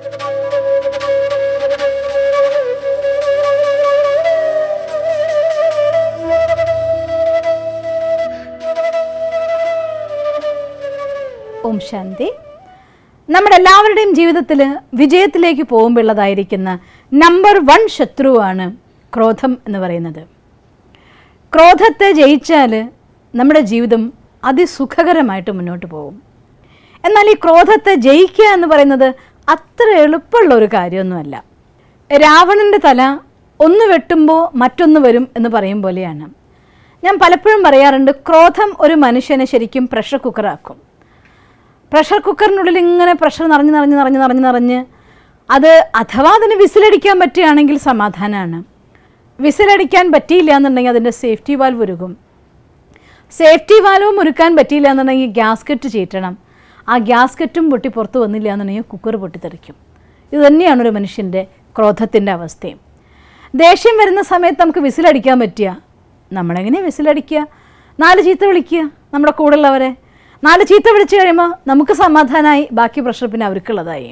ഓം ശാന്തി. നമ്മുടെ എല്ലാവരുടെയും ജീവിതത്തിൽ വിജയത്തിലേക്ക് പോകുമ്പോഴുള്ളതായിരിക്കുന്ന നമ്പർ 1 ശത്രുവാണ് ക്രോധം എന്ന് പറയുന്നത്. ക്രോധത്തെ ജയിച്ചാൽ നമ്മുടെ ജീവിതം അതിസുഖകരമായിട്ട് മുന്നോട്ട് പോകും. എന്നാൽ ഈ ക്രോധത്തെ ജയിക്കുക എന്ന് പറയുന്നത് അത്ര എളുപ്പമുള്ള ഒരു കാര്യമൊന്നുമല്ല. രാവണൻ്റെ തല ഒന്ന് വെട്ടുമ്പോൾ മറ്റൊന്ന് വരും എന്ന് പറയും പോലെയാണ്. ഞാൻ പലപ്പോഴും പറയാറുണ്ട്, ക്രോധം ഒരു മനുഷ്യനെ ശരിക്കും പ്രഷർ കുക്കറാക്കും. പ്രഷർ കുക്കറിനുള്ളിൽ ഇങ്ങനെ പ്രഷർ നിറഞ്ഞ് അത് അഥവാ അതിന് വിസിലടിക്കാൻ പറ്റുകയാണെങ്കിൽ സമാധാനമാണ്. വിസിലടിക്കാൻ പറ്റിയില്ല എന്നുണ്ടെങ്കിൽ അതിൻ്റെ സേഫ്റ്റി വാൽവ് ഉരുകും. സേഫ്റ്റി വാൽവും ഉരുക്കാൻ പറ്റിയില്ല എന്നുണ്ടെങ്കിൽ ഗ്യാസ്കറ്റ് ചീറ്റണം. ആ ഗ്യാസ്കറ്റും പൊട്ടി പുറത്ത് വന്നില്ല എന്നുണ്ടെങ്കിൽ കുക്കർ പൊട്ടിത്തെറിക്കും. ഇത് തന്നെയാണ് ഒരു മനുഷ്യൻ്റെ ക്രോധത്തിൻ്റെ അവസ്ഥയും. ദേഷ്യം വരുന്ന സമയത്ത് നമുക്ക് വിസിലടിക്കാൻ പറ്റുക, നമ്മളെങ്ങനെയാണ് വിസിലടിക്കുക? 4 ചീത്ത വിളിക്കുക നമ്മുടെ കൂടെയുള്ളവരെ. 4 ചീത്ത വിളിച്ചു കഴിയുമ്പോൾ നമുക്ക് സമാധാനമായി, ബാക്കി പ്രഷർ പിന്നെ അവർക്കുള്ളതായി.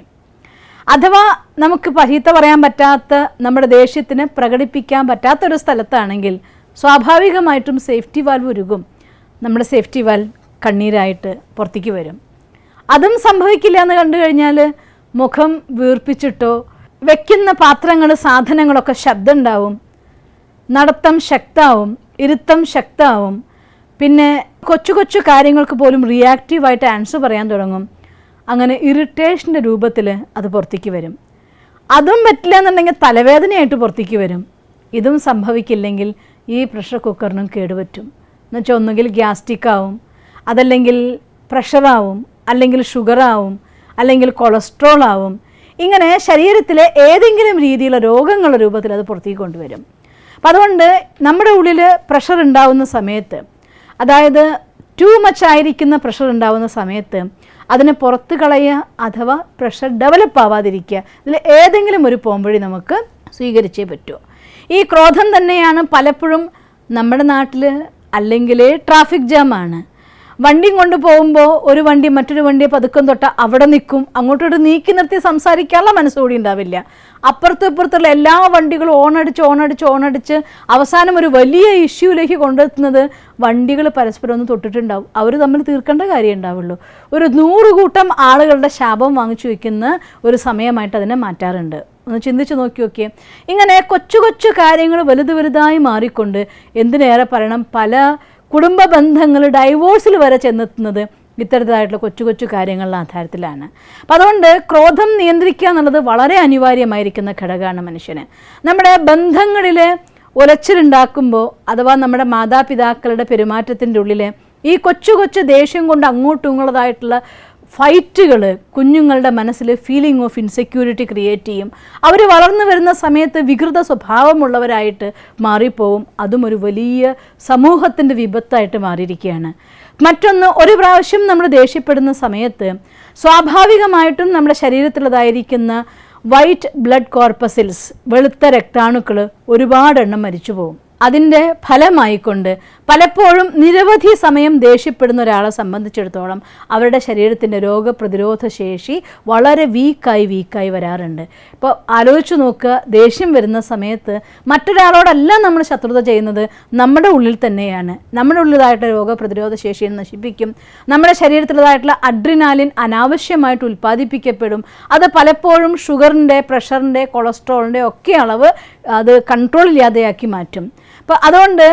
അഥവാ നമുക്ക് ചീത്ത പറയാൻ പറ്റാത്ത, നമ്മുടെ ദേഷ്യത്തിന് പ്രകടിപ്പിക്കാൻ പറ്റാത്തൊരു സ്ഥലത്താണെങ്കിൽ സ്വാഭാവികമായിട്ടും സേഫ്റ്റി വാൽവ് ഉരുകും. നമ്മുടെ സേഫ്റ്റി വാൽവ് കണ്ണീരായിട്ട് പുറത്തേക്ക് വരും. അതും സംഭവിക്കില്ല എന്ന് കണ്ടു കഴിഞ്ഞാൽ മുഖം വീർപ്പിച്ചിട്ടോ, വെക്കുന്ന പാത്രങ്ങൾ സാധനങ്ങളൊക്കെ ശബ്ദം ഉണ്ടാവും, നടത്തം ശക്തമാവും, ഇരുത്തം ശക്തമാവും. പിന്നെ കൊച്ചു കൊച്ചു കാര്യങ്ങൾക്ക് പോലും റിയാക്റ്റീവായിട്ട് ആൻസർ പറയാൻ തുടങ്ങും. അങ്ങനെ ഇറിറ്റേഷൻ്റെ രൂപത്തിൽ അത് പുറത്തേക്ക് വരും. അതും പറ്റില്ല എന്നുണ്ടെങ്കിൽ തലവേദനയായിട്ട് പുറത്തേക്ക് വരും. ഇതും സംഭവിക്കില്ലെങ്കിൽ ഈ പ്രഷർ കുക്കറിനും കേടുപറ്റും. എന്നുവെച്ചാൽ ഒന്നുകിൽ ഗ്യാസ്ട്രിക് ആവും, അതല്ലെങ്കിൽ പ്രഷറാവും, അല്ലെങ്കിൽ ഷുഗറാവും, അല്ലെങ്കിൽ കൊളസ്ട്രോൾ ആവും. ഇങ്ങനെ ശരീരത്തിലെ ഏതെങ്കിലും രീതിയിലുള്ള രോഗങ്ങളുടെ രൂപത്തിൽ അത് പുറത്തേക്ക് കൊണ്ടുവരും. അപ്പം അതുകൊണ്ട് നമ്മുടെ ഉള്ളിൽ പ്രഷർ ഉണ്ടാവുന്ന സമയത്ത്, അതായത് ടു മച്ച് ആയിരിക്കുന്ന പ്രഷർ ഉണ്ടാവുന്ന സമയത്ത് അതിനെ പുറത്ത് കളയുക, അഥവാ പ്രഷർ ഡെവലപ്പ് ആവാതിരിക്കുക. ഇതിൽ ഏതെങ്കിലും ഒരു പോംവഴി നമുക്ക് സ്വീകരിച്ചേ പറ്റൂ. ഈ ക്രോധം തന്നെയാണ് പലപ്പോഴും നമ്മുടെ നാട്ടിൽ അല്ലെങ്കിൽ ട്രാഫിക് ജാമാണ്. വണ്ടിയും കൊണ്ട് പോകുമ്പോൾ ഒരു വണ്ടി മറ്റൊരു വണ്ടിയെ പതുക്കം തൊട്ട അവിടെ നിൽക്കും, അങ്ങോട്ടോട്ട് നീക്കി നിർത്തി സംസാരിക്കാനുള്ള മനസ്സുകൂടി ഉണ്ടാവില്ല. അപ്പുറത്തും ഇപ്പുറത്തുള്ള എല്ലാ വണ്ടികളും ഓണടിച്ച് അവസാനം ഒരു വലിയ ഇഷ്യൂയിലേക്ക് കൊണ്ടെത്തുന്നത് വണ്ടികൾ പരസ്പരം ഒന്ന് തൊട്ടിട്ടുണ്ടാവും. അവർ തമ്മിൽ തീർക്കേണ്ട കാര്യം ഉണ്ടാവുള്ളൂ. ഒരു 100 കൂട്ടം ആളുകളുടെ ശാപം വാങ്ങിച്ചു വയ്ക്കുന്ന ഒരു സമയമായിട്ട് അതിനെ മാറ്റാറുണ്ട്. ഒന്ന് ചിന്തിച്ച് നോക്കിയേ. ഇങ്ങനെ കൊച്ചു കൊച്ചു കാര്യങ്ങൾ വലുതായി മാറിക്കൊണ്ട്, എന്തിനേറെ പറയണം, പല കുടുംബ ബന്ധങ്ങൾ ഡൈവോഴ്സിൽ വരെ ചെന്നെത്തുന്നത് ഇത്തരത്തിലായിട്ടുള്ള കൊച്ചു കൊച്ചു കാര്യങ്ങളുടെ ആധാരത്തിലാണ്. അപ്പം അതുകൊണ്ട് ക്രോധം നിയന്ത്രിക്കുക എന്നുള്ളത് വളരെ അനിവാര്യമായിരിക്കുന്ന ഘടകമാണ് മനുഷ്യന്. നമ്മുടെ ബന്ധങ്ങളിൽ ഉലച്ചിലുണ്ടാക്കുമ്പോൾ, അഥവാ നമ്മുടെ മാതാപിതാക്കളുടെ പെരുമാറ്റത്തിൻ്റെ ഉള്ളിൽ ഈ കൊച്ചു കൊച്ചു ദേഷ്യം കൊണ്ട് അങ്ങോട്ടും ഇങ്ങോട്ടതായിട്ടുള്ള ഫൈറ്റുകൾ കുഞ്ഞുങ്ങളുടെ മനസ്സിൽ ഫീലിംഗ് ഓഫ് ഇൻസെക്യൂരിറ്റി ക്രിയേറ്റ് ചെയ്യും. അവർ വളർന്നു വരുന്ന സമയത്ത് വികൃത സ്വഭാവമുള്ളവരായിട്ട് മാറിപ്പോവും. അതും ഒരു വലിയ സമൂഹത്തിൻ്റെ വിപത്തായിട്ട് മാറിയിരിക്കുകയാണ്. മറ്റൊന്ന്, ഒരു പ്രാവശ്യം നമ്മൾ ദേഷ്യപ്പെടുന്ന സമയത്ത് സ്വാഭാവികമായിട്ടും നമ്മുടെ ശരീരത്തിലുള്ളതായിരിക്കുന്ന വൈറ്റ് ബ്ലഡ് കോർപ്പസിൽസ്, വെളുത്ത രക്താണുക്കൾ ഒരുപാടെണ്ണം മരിച്ചു പോകും. അതിൻ്റെ ഫലമായിക്കൊണ്ട് പലപ്പോഴും നിരവധി സമയം ദേഷ്യപ്പെടുന്ന ഒരാളെ സംബന്ധിച്ചിടത്തോളം അവരുടെ ശരീരത്തിൻ്റെ രോഗപ്രതിരോധ ശേഷി വളരെ വീക്കായി വരാറുണ്ട്. ഇപ്പോൾ ആലോചിച്ച് നോക്കുക, ദേഷ്യം വരുന്ന സമയത്ത് മറ്റൊരാളോടല്ല നമ്മൾ ശത്രുത ചെയ്യുന്നത്, നമ്മുടെ ഉള്ളിൽ തന്നെയാണ്. നമ്മുടെ ഉള്ളിലായിട്ടുള്ള രോഗപ്രതിരോധ ശേഷിയെ നശിപ്പിക്കും. നമ്മുടെ ശരീരത്തിലുള്ളതായിട്ടുള്ള അഡ്രിനാലിൻ അനാവശ്യമായിട്ട് ഉൽപ്പാദിപ്പിക്കപ്പെടും. അത് പലപ്പോഴും ഷുഗറിൻ്റെ, പ്രഷറിൻ്റെ, കൊളസ്ട്രോളിൻ്റെ ഒക്കെ അളവ് അത് കൺട്രോൾ ഇല്ലാതെയാക്കി മാറ്റും. അപ്പോൾ അതുകൊണ്ട്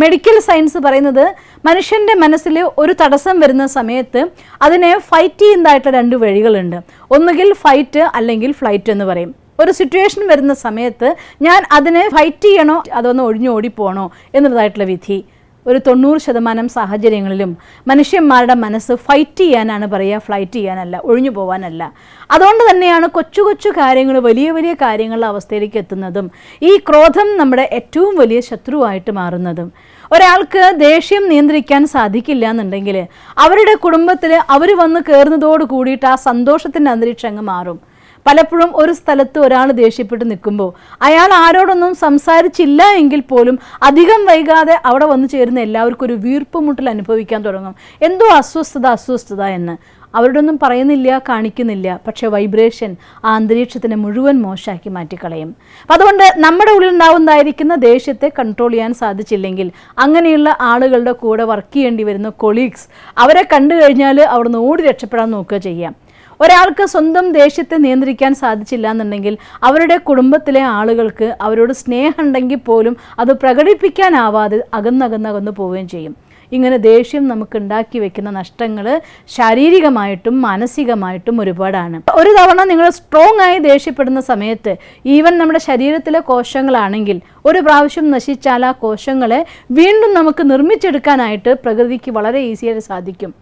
മെഡിക്കൽ സയൻസ് പറയുന്നത്, മനുഷ്യൻ്റെ മനസ്സിൽ ഒരു തടസ്സം വരുന്ന സമയത്ത് അതിനെ ഫൈറ്റ് ചെയ്യുന്നതായിട്ട് 2 വഴികളുണ്ട്. ഒന്നുകിൽ ഫൈറ്റ് അല്ലെങ്കിൽ ഫ്ലൈറ്റ് എന്ന് പറയും. ഒരു സിറ്റുവേഷൻ വരുന്ന സമയത്ത് ഞാൻ അതിനെ ഫൈറ്റ് ചെയ്യണോ അതൊന്ന് ഓടിപ്പോണോ എന്നുള്ളതായിട്ടുള്ള വിധി. ഒരു 90% സാഹചര്യങ്ങളിലും മനുഷ്യന്മാരുടെ മനസ്സ് ഫൈറ്റ് ചെയ്യാനാണ് പറയുക, ഫ്ലൈറ്റ് ചെയ്യാനല്ല, ഒഴിഞ്ഞു പോകാനല്ല. അതുകൊണ്ട് തന്നെയാണ് കൊച്ചു കൊച്ചു കാര്യങ്ങൾ വലിയ കാര്യങ്ങളുടെ അവസ്ഥയിലേക്ക് എത്തുന്നതും ഈ ക്രോധം നമ്മുടെ ഏറ്റവും വലിയ ശത്രുവായിട്ട് മാറുന്നതും. ഒരാൾക്ക് ദേഷ്യം നിയന്ത്രിക്കാൻ സാധിക്കില്ല എന്നുണ്ടെങ്കിൽ അവരുടെ കുടുംബത്തിൽ അവർ വന്ന് കയറുന്നതോട് കൂടിയിട്ട് ആ സന്തോഷത്തിൻ്റെ അന്തരീക്ഷം അങ്ങ് മാറും. പലപ്പോഴും ഒരു സ്ഥലത്ത് ഒരാൾ ദേഷ്യപ്പെട്ട് നിൽക്കുമ്പോൾ അയാൾ ആരോടൊന്നും സംസാരിച്ചില്ല എങ്കിൽ പോലും അധികം വൈകാതെ അവിടെ വന്നു ചേരുന്ന എല്ലാവർക്കും ഒരു വീർപ്പുമുട്ടൽ അനുഭവിക്കാൻ തുടങ്ങും. എന്തോ അസ്വസ്ഥത എന്ന്. അവരുടെ ഒന്നും പറയുന്നില്ല, കാണിക്കുന്നില്ല, പക്ഷേ വൈബ്രേഷൻ ആ അന്തരീക്ഷത്തിനെ മുഴുവൻ മോശമാക്കി മാറ്റിക്കളയും. അപ്പം അതുകൊണ്ട് നമ്മുടെ ഉള്ളിൽ ഉണ്ടാവുന്നതായിരിക്കുന്ന ദേഷ്യത്തെ കൺട്രോൾ ചെയ്യാൻ സാധിച്ചില്ലെങ്കിൽ അങ്ങനെയുള്ള ആളുകളുടെ കൂടെ വർക്ക് ചെയ്യേണ്ടി വരുന്ന കൊളീഗ്സ്, അവരെ കണ്ടു കഴിഞ്ഞാൽ അവിടുന്ന് ഓടി രക്ഷപ്പെടാൻ നോക്കുക ചെയ്യാം. ഒരാൾക്ക് സ്വന്തം ദേഷ്യത്തെ നിയന്ത്രിക്കാൻ സാധിച്ചില്ല എന്നുണ്ടെങ്കിൽ അവരുടെ കുടുംബത്തിലെ ആളുകൾക്ക് അവരോട് സ്നേഹം ഉണ്ടെങ്കിൽ പോലും അത് പ്രകടിപ്പിക്കാനാവാതെ അകന്നകന്ന് പോവുകയും ചെയ്യും. ഇങ്ങനെ ദേഷ്യം നമുക്ക് ഉണ്ടാക്കി വെക്കുന്ന നഷ്ടങ്ങൾ ശാരീരികമായിട്ടും മാനസികമായിട്ടും ഒരുപാടാണ്. ഒരു തവണ നിങ്ങൾ സ്ട്രോങ് ആയി ദേഷ്യപ്പെടുന്ന സമയത്ത് ഈവൻ നമ്മുടെ ശരീരത്തിലെ കോശങ്ങളാണെങ്കിൽ ഒരു പ്രാവശ്യം നശിച്ചാൽ ആ കോശങ്ങളെ വീണ്ടും നമുക്ക് നിർമ്മിച്ചെടുക്കാനായിട്ട് പ്രകൃതിക്ക് വളരെ ഈസിയായിട്ട് സാധിക്കും.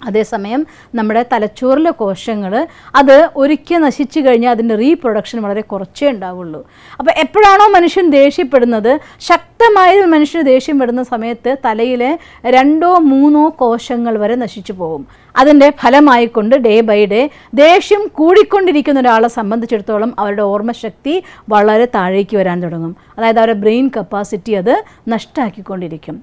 അതേസമയം നമ്മുടെ തലച്ചോറിലെ കോശങ്ങൾ അത് ഒരിക്കൽ നശിച്ചു കഴിഞ്ഞാൽ അതിൻ്റെ റീപ്രൊഡക്ഷൻ വളരെ കുറച്ചേ ഉണ്ടാവുള്ളൂ. അപ്പോൾ എപ്പോഴാണോ മനുഷ്യൻ ദേഷ്യപ്പെടുന്നത്, ശക്തമായ മനുഷ്യന് ദേഷ്യം വരുന്ന സമയത്ത് തലയിലെ 2 or 3 കോശങ്ങൾ വരെ നശിച്ചു പോകും. അതിൻ്റെ ഫലമായിക്കൊണ്ട് ഡേ ബൈ ഡേ ദേഷ്യം കൂടിക്കൊണ്ടിരിക്കുന്ന ഒരാളെ സംബന്ധിച്ചിടത്തോളം അവരുടെ ഓർമ്മശക്തി വളരെ താഴേക്ക് വരാൻ തുടങ്ങും. അതായത് അവരുടെ ബ്രെയിൻ കപ്പാസിറ്റി അത് നഷ്ടമാക്കിക്കൊണ്ടിരിക്കും.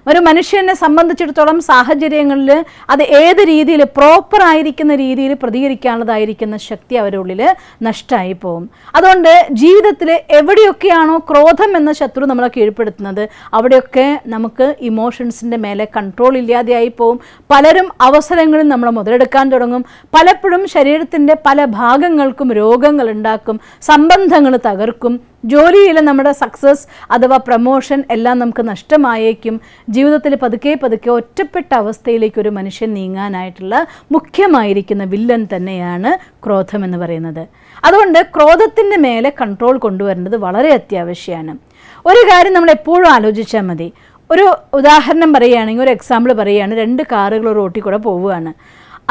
ഒരു മനുഷ്യനെ സംബന്ധിച്ചിടത്തോളം സാഹചര്യങ്ങളിൽ അത് ഏത് രീതിയിൽ പ്രോപ്പറായിരിക്കുന്ന രീതിയിൽ പ്രതികരിക്കാനുള്ളതായിരിക്കുന്ന ശക്തി അവരുടെ ഉള്ളിൽ നഷ്ടമായി പോകും. അതുകൊണ്ട് ജീവിതത്തിൽ എവിടെയൊക്കെയാണോ ക്രോധം എന്ന ശത്രു നമ്മളെ കീഴ്പ്പെടുത്തുന്നത് അവിടെയൊക്കെ നമുക്ക് ഇമോഷൻസിൻ്റെ മേലെ കൺട്രോൾ ഇല്ലാതെയായി പോകും. പലരും അവസരങ്ങളിൽ നമ്മളെ മുതലെടുക്കാൻ തുടങ്ങും. പലപ്പോഴും ശരീരത്തിൻ്റെ പല ഭാഗങ്ങൾക്കും രോഗങ്ങൾ ഉണ്ടാക്കും, സംബന്ധങ്ങൾ തകർക്കും, ജോലിയിൽ നമ്മുടെ സക്സസ് അഥവാ പ്രമോഷൻ എല്ലാം നമുക്ക് നഷ്ടമായേക്കും. ജീവിതത്തിൽ പതുക്കെ ഒറ്റപ്പെട്ട അവസ്ഥയിലേക്ക് ഒരു മനുഷ്യൻ നീങ്ങാനായിട്ടുള്ള മുഖ്യമായിരിക്കുന്ന വില്ലൻ തന്നെയാണ് ക്രോധം എന്ന് പറയുന്നത്. അതുകൊണ്ട് ക്രോധത്തിൻ്റെ മേലെ കൺട്രോൾ കൊണ്ടുവരേണ്ടത് വളരെ അത്യാവശ്യമാണ്. ഒരു കാര്യം നമ്മൾ എപ്പോഴും ആലോചിച്ചാൽ മതി. ഒരു ഉദാഹരണം പറയുകയാണെങ്കിൽ, ഒരു എക്സാമ്പിൾ പറയുകയാണ്, 2 കാറുകൾ റോട്ടിൽ കൂടെ പോവുകയാണ്.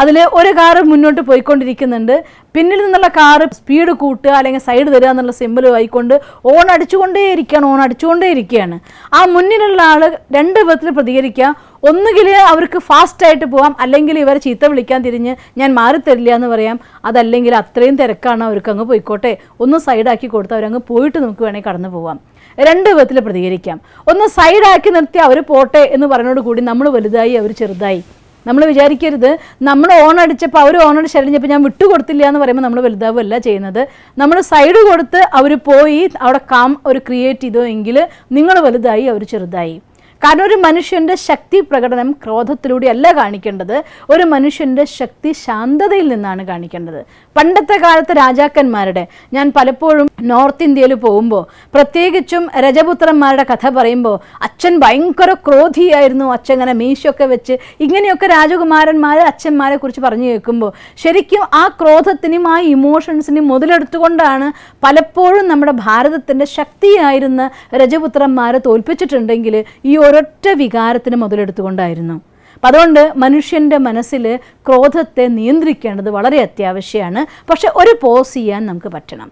അതിൽ ഒരു കാറ് മുന്നോട്ട് പോയിക്കൊണ്ടിരിക്കുന്നുണ്ട്, പിന്നിൽ നിന്നുള്ള കാറ് സ്പീഡ് കൂട്ടുക അല്ലെങ്കിൽ സൈഡ് തരിക എന്നുള്ള സിമ്പിൾ ആയിക്കൊണ്ട് ഓൺ അടിച്ചുകൊണ്ടേയിരിക്കുകയാണ്. ആ മുന്നിലുള്ള ആൾ 2 വിധത്തിൽ പ്രതികരിക്കുക. ഒന്നുകിൽ അവർക്ക് ഫാസ്റ്റായിട്ട് പോകാം, അല്ലെങ്കിൽ ഇവരെ ചീത്ത വിളിക്കാൻ തിരിഞ്ഞ് ഞാൻ മാറിത്തരില്ല എന്ന് പറയാം. അതല്ലെങ്കിൽ അത്രയും തിരക്കാണ്, അവർക്ക് അങ്ങ് പോയിക്കോട്ടെ, ഒന്ന് സൈഡാക്കി കൊടുത്താൽ അവരങ്ങ് പോയിട്ട് നമുക്ക് വേണമെങ്കിൽ കടന്നു പോകാം. 2 വിധത്തിൽ പ്രതികരിക്കാം. ഒന്ന് സൈഡാക്കി നിർത്തി അവർ പോട്ടെ എന്ന് പറയുന്നതോട് കൂടി നമ്മൾ വലുതായി, അവർ ചെറുതായി. നമ്മൾ വിചാരിക്കരുത് നമ്മൾ ഓൺ അടിച്ചപ്പോൾ അവർ ഓൺ അടിച്ച് കഴിഞ്ഞപ്പോൾ ഞാൻ വിട്ടുകൊടുത്തില്ല എന്ന് പറയുമ്പോൾ നമ്മൾ വലുതാവുകയല്ല ചെയ്യുന്നത്. നമ്മൾ സൈഡ് കൊടുത്ത് അവർ പോയി അവിടെ ഒരു ക്രിയേറ്റ് ചെയ്തോ എങ്കിൽ നിങ്ങൾ വലുതായി, അവർ ചെറുതായി. കാരണം ഒരു മനുഷ്യൻ്റെ ശക്തി പ്രകടനം ക്രോധത്തിലൂടെയല്ല കാണിക്കേണ്ടത്. ഒരു മനുഷ്യൻ്റെ ശക്തി ശാന്തതയിൽ നിന്നാണ് കാണിക്കേണ്ടത്. പണ്ടത്തെ കാലത്ത് രാജാക്കന്മാരുടെ, ഞാൻ പലപ്പോഴും നോർത്ത് ഇന്ത്യയിൽ പോകുമ്പോൾ പ്രത്യേകിച്ചും രജപുത്രന്മാരുടെ കഥ പറയുമ്പോൾ അച്ഛൻ ഭയങ്കര ക്രോധിയായിരുന്നു. അച്ഛൻ ഇങ്ങനെ മീശയൊക്കെ വെച്ച് ഇങ്ങനെയൊക്കെ രാജകുമാരന്മാർ അച്ഛന്മാരെ കുറിച്ച് പറഞ്ഞു കേൾക്കുമ്പോൾ ശരിക്കും ആ ക്രോധത്തിനും ആ ഇമോഷൻസിനും മുതലെടുത്തുകൊണ്ടാണ് പലപ്പോഴും നമ്മുടെ ഭാരതത്തിൻ്റെ ശക്തിയായിരുന്ന രജപുത്രന്മാരെ തോൽപ്പിച്ചിട്ടുണ്ടെങ്കിൽ ഈ ഒരൊറ്റ വികാരത്തിന് മുതലെടുത്തുകൊണ്ടായിരുന്നു. അപ്പം അതുകൊണ്ട് മനുഷ്യൻ്റെ മനസ്സിൽ ക്രോധത്തെ നിയന്ത്രിക്കേണ്ടത് വളരെ അത്യാവശ്യമാണ്. പക്ഷെ ഒരു പോസ് ചെയ്യാൻ നമുക്ക് പറ്റണം.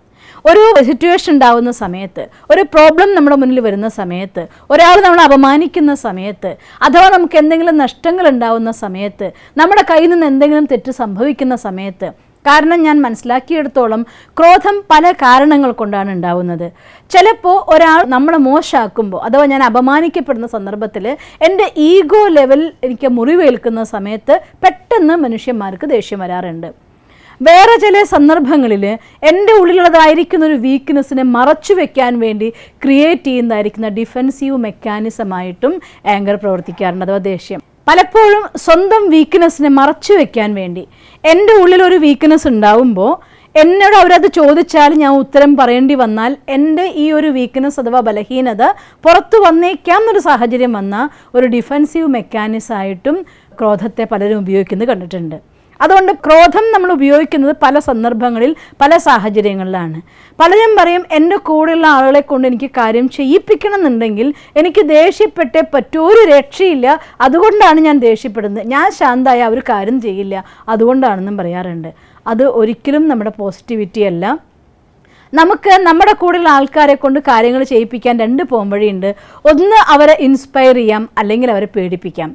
ഒരു സിറ്റുവേഷൻ ഉണ്ടാവുന്ന സമയത്ത്, ഒരു പ്രോബ്ലം നമ്മുടെ മുന്നിൽ വരുന്ന സമയത്ത്, ഒരാൾ നമ്മളെ അപമാനിക്കുന്ന സമയത്ത്, അഥവാ നമുക്ക് എന്തെങ്കിലും നഷ്ടങ്ങൾ ഉണ്ടാവുന്ന സമയത്ത്, നമ്മുടെ കയ്യിൽ നിന്ന് എന്തെങ്കിലും തെറ്റ് സംഭവിക്കുന്ന സമയത്ത്, കാരണം ഞാൻ മനസ്സിലാക്കിയെടുത്തോളം ക്രോധം പല കാരണങ്ങൾ കൊണ്ടാണ് ഉണ്ടാവുന്നത്. ചിലപ്പോൾ ഒരാൾ നമ്മളെ മോശമാക്കുമ്പോൾ അഥവാ ഞാൻ അപമാനിക്കപ്പെടുന്ന സന്ദർഭത്തിൽ എൻ്റെ ഈഗോ ലെവൽ എനിക്ക് മുറിവേൽക്കുന്ന സമയത്ത് പെട്ടെന്ന് മനുഷ്യന്മാർക്ക് ദേഷ്യം വരാറുണ്ട്. വേറെ ചില സന്ദർഭങ്ങളിൽ എൻ്റെ ഉള്ളിലുള്ളതായിരിക്കുന്ന ഒരു വീക്ക്നെസ്സിനെ മറച്ചു വെക്കാൻ വേണ്ടി ക്രിയേറ്റ് ചെയ്യുന്നതായിരിക്കുന്ന ഡിഫെൻസീവ് മെക്കാനിസമായിട്ടും ആങ്കർ പ്രവർത്തിക്കാറുണ്ട്, അഥവാ ദേഷ്യം. പലപ്പോഴും സ്വന്തം വീക്ക്നെസ്സിനെ മറച്ചു വെക്കാൻ വേണ്ടി എൻ്റെ ഉള്ളിലൊരു വീക്ക്നെസ് ഉണ്ടാവുമ്പോൾ എന്നോട് അവരത് ചോദിച്ചാൽ ഞാൻ ഉത്തരം പറയേണ്ടി വന്നാൽ എൻ്റെ ഈ ഒരു വീക്ക്നെസ് അഥവാ ബലഹീനത പുറത്തു വന്നേക്കാം എന്നൊരു സാഹചര്യം വന്നാൽ ഒരു ഡിഫെൻസീവ് മെക്കാനിസമായിട്ടും ക്രോധത്തെ പലരും ഉപയോഗിക്കുന്നത് കണ്ടിട്ടുണ്ട്. അതുകൊണ്ട് ക്രോധം നമ്മൾ ഉപയോഗിക്കുന്നത് പല സന്ദർഭങ്ങളിൽ പല സാഹചര്യങ്ങളിലാണ്. പലരും പറയും എൻ്റെ കൂടെയുള്ള ആളുകളെ കൊണ്ട് എനിക്ക് കാര്യം ചെയ്യിപ്പിക്കണം എന്നുണ്ടെങ്കിൽ എനിക്ക് ദേഷ്യപ്പെട്ടേ പറ്റൂ, ഒരു രക്ഷയില്ല, അതുകൊണ്ടാണ് ഞാൻ ദേഷ്യപ്പെടുന്നത്, ഞാൻ ശാന്തമായ ഒരു കാര്യം ചെയ്യില്ല, അതുകൊണ്ടാണെന്നും പറയാറുണ്ട്. അത് ഒരിക്കലും നമ്മുടെ പോസിറ്റിവിറ്റി അല്ല. നമുക്ക് നമ്മുടെ കൂടെയുള്ള ആൾക്കാരെ കൊണ്ട് കാര്യങ്ങൾ ചെയ്യിപ്പിക്കാൻ 2 പോംവഴിയുണ്ട്. ഒന്ന് അവരെ ഇൻസ്പയർ ചെയ്യാം, അല്ലെങ്കിൽ അവരെ പേടിപ്പിക്കാം.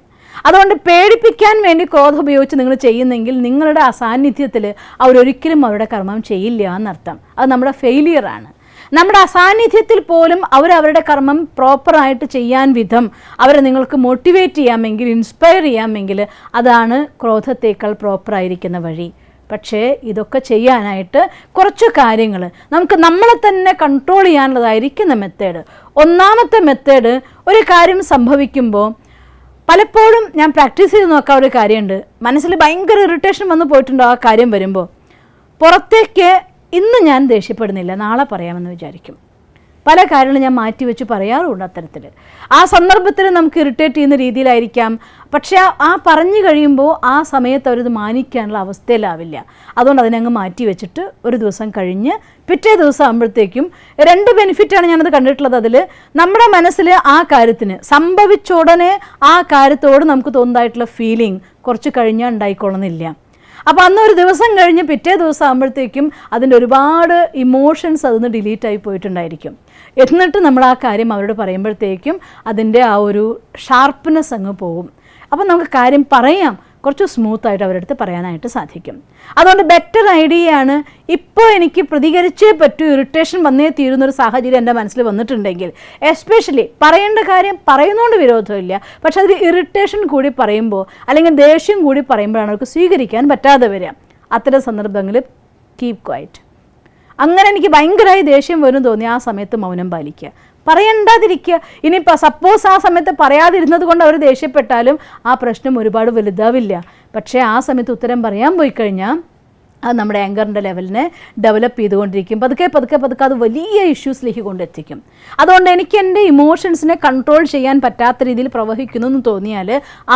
അതുകൊണ്ട് പേടിപ്പിക്കാൻ വേണ്ടി ക്രോധം ഉപയോഗിച്ച് നിങ്ങൾ ചെയ്യുന്നെങ്കിൽ നിങ്ങളുടെ അസാന്നിധ്യത്തിൽ അവരൊരിക്കലും അവരുടെ കർമ്മം ചെയ്യില്ല എന്നർത്ഥം. അത് നമ്മുടെ ഫെയിലിയറാണ്. നമ്മുടെ അസാന്നിധ്യത്തിൽ പോലും അവരവരുടെ കർമ്മം പ്രോപ്പറായിട്ട് ചെയ്യാൻ വിധം അവരെ നിങ്ങൾക്ക് മോട്ടിവേറ്റ് ചെയ്യാമെങ്കിൽ, ഇൻസ്പയർ ചെയ്യാമെങ്കിൽ അതാണ് ക്രോധത്തേക്കാൾ പ്രോപ്പറായിരിക്കുന്ന വഴി. പക്ഷേ ഇതൊക്കെ ചെയ്യാനായിട്ട് കുറച്ച് കാര്യങ്ങൾ നമുക്ക് നമ്മളെ തന്നെ കൺട്രോൾ ചെയ്യാനുള്ളതായിരിക്കുന്ന മെത്തേഡ്. ഒന്നാമത്തെ മെത്തേഡ്, ഒരു കാര്യം സംഭവിക്കുമ്പോൾ പലപ്പോഴും ഞാൻ പ്രാക്ടീസ് ചെയ്ത് നോക്കാൻ ഒരു കാര്യമുണ്ട്. മനസ്സിൽ ഭയങ്കര ഇറിറ്റേഷൻ വന്ന് പോയിട്ടുണ്ടോ ആ കാര്യം വരുമ്പോൾ, പുറത്തേക്ക് ഇന്ന് ഞാൻ ദേഷ്യപ്പെടുന്നില്ല, നാളെ പറയാമെന്ന് വിചാരിക്കും. പല കാര്യങ്ങളും ഞാൻ മാറ്റിവെച്ച് പറയാറുണ്ട് അത്തരത്തിൽ. ആ സന്ദർഭത്തിൽ നമുക്ക് ഇറിറ്റേറ്റ് ചെയ്യുന്ന രീതിയിലായിരിക്കാം, പക്ഷേ ആ പറഞ്ഞു കഴിയുമ്പോൾ ആ സമയത്ത് അവരത് മാനിക്കാനുള്ള അവസ്ഥയിലാവില്ല. അതുകൊണ്ട് അതിനങ്ങ് മാറ്റി വെച്ചിട്ട് ഒരു ദിവസം കഴിഞ്ഞ് പിറ്റേ ദിവസം ആകുമ്പോഴത്തേക്കും 2 ബെനിഫിറ്റാണ് ഞാനത് കണ്ടിട്ടുള്ളത്. അതിൽ നമ്മുടെ മനസ്സിൽ ആ കാര്യത്തിന് സംഭവിച്ച ഉടനെ ആ കാര്യത്തോട് നമുക്ക് തോന്നുന്നതായിട്ടുള്ള ഫീലിംഗ് കുറച്ച് കഴിഞ്ഞാൽ ഉണ്ടായിക്കൊള്ളുന്നില്ല. അപ്പോൾ അന്നൊരു ദിവസം കഴിഞ്ഞ് പിറ്റേ ദിവസം ആകുമ്പോഴത്തേക്കും അതിൻ്റെ ഒരുപാട് ഇമോഷൻസ് അതിന് ഡിലീറ്റായി പോയിട്ടുണ്ടായിരിക്കും. എന്നിട്ട് നമ്മൾ ആ കാര്യം അവരോട് പറയുമ്പോഴത്തേക്കും അതിൻ്റെ ആ ഒരു ഷാർപ്പ്നെസ് അങ്ങ് പോകും. അപ്പം നമുക്ക് കാര്യം പറയാം, കുറച്ച് സ്മൂത്തായിട്ട് അവരുടെ അടുത്ത് പറയാനായിട്ട് സാധിക്കും. അതുകൊണ്ട് ബെറ്റർ ഐഡിയയാണ്, ഇപ്പോൾ എനിക്ക് പ്രതികരിച്ചേ പറ്റൂ, ഇറിറ്റേഷൻ വന്നേ തീരുന്നൊരു സാഹചര്യം എൻ്റെ മനസ്സിൽ വന്നിട്ടുണ്ടെങ്കിൽ, എസ്പെഷ്യലി പറയേണ്ട കാര്യം പറയുന്നതുകൊണ്ട് വിരോധമില്ല, പക്ഷെ അതിൽ ഇറിറ്റേഷൻ കൂടി പറയുമ്പോൾ അല്ലെങ്കിൽ ദേഷ്യം കൂടി പറയുമ്പോഴാണ് അവർക്ക് സ്വീകരിക്കാൻ പറ്റാതെ വരിക. അത്തരം സന്ദർഭങ്ങളിൽ കീപ് ക്വയറ്റ്. അങ്ങനെ എനിക്ക് ഭയങ്കരമായി ദേഷ്യം വരും തോന്നി ആ സമയത്ത് മൗനം പാലിക്കുക, പറയണ്ടാതിരിക്കുക. ഇനിയിപ്പോൾ സപ്പോസ് ആ സമയത്ത് പറയാതിരുന്നത് കൊണ്ട് അവർ ദേഷ്യപ്പെട്ടാലും ആ പ്രശ്നം ഒരുപാട് വലുതാവില്ല. പക്ഷേ ആ സമയത്ത് ഉത്തരം പറയാൻ പോയി കഴിഞ്ഞാൽ അത് നമ്മുടെ ആങ്കറിൻ്റെ ലെവലിനെ ഡെവലപ്പ് ചെയ്തുകൊണ്ടിരിക്കും. പതുക്കെ പതുക്കെ പതുക്കെ അത് വലിയ ഇഷ്യൂസിലേക്ക് കൊണ്ടെത്തിക്കും. അതുകൊണ്ട് എനിക്ക് എൻ്റെ ഇമോഷൻസിനെ കൺട്രോൾ ചെയ്യാൻ പറ്റാത്ത രീതിയിൽ പ്രവഹിക്കുന്നു എന്ന് തോന്നിയാൽ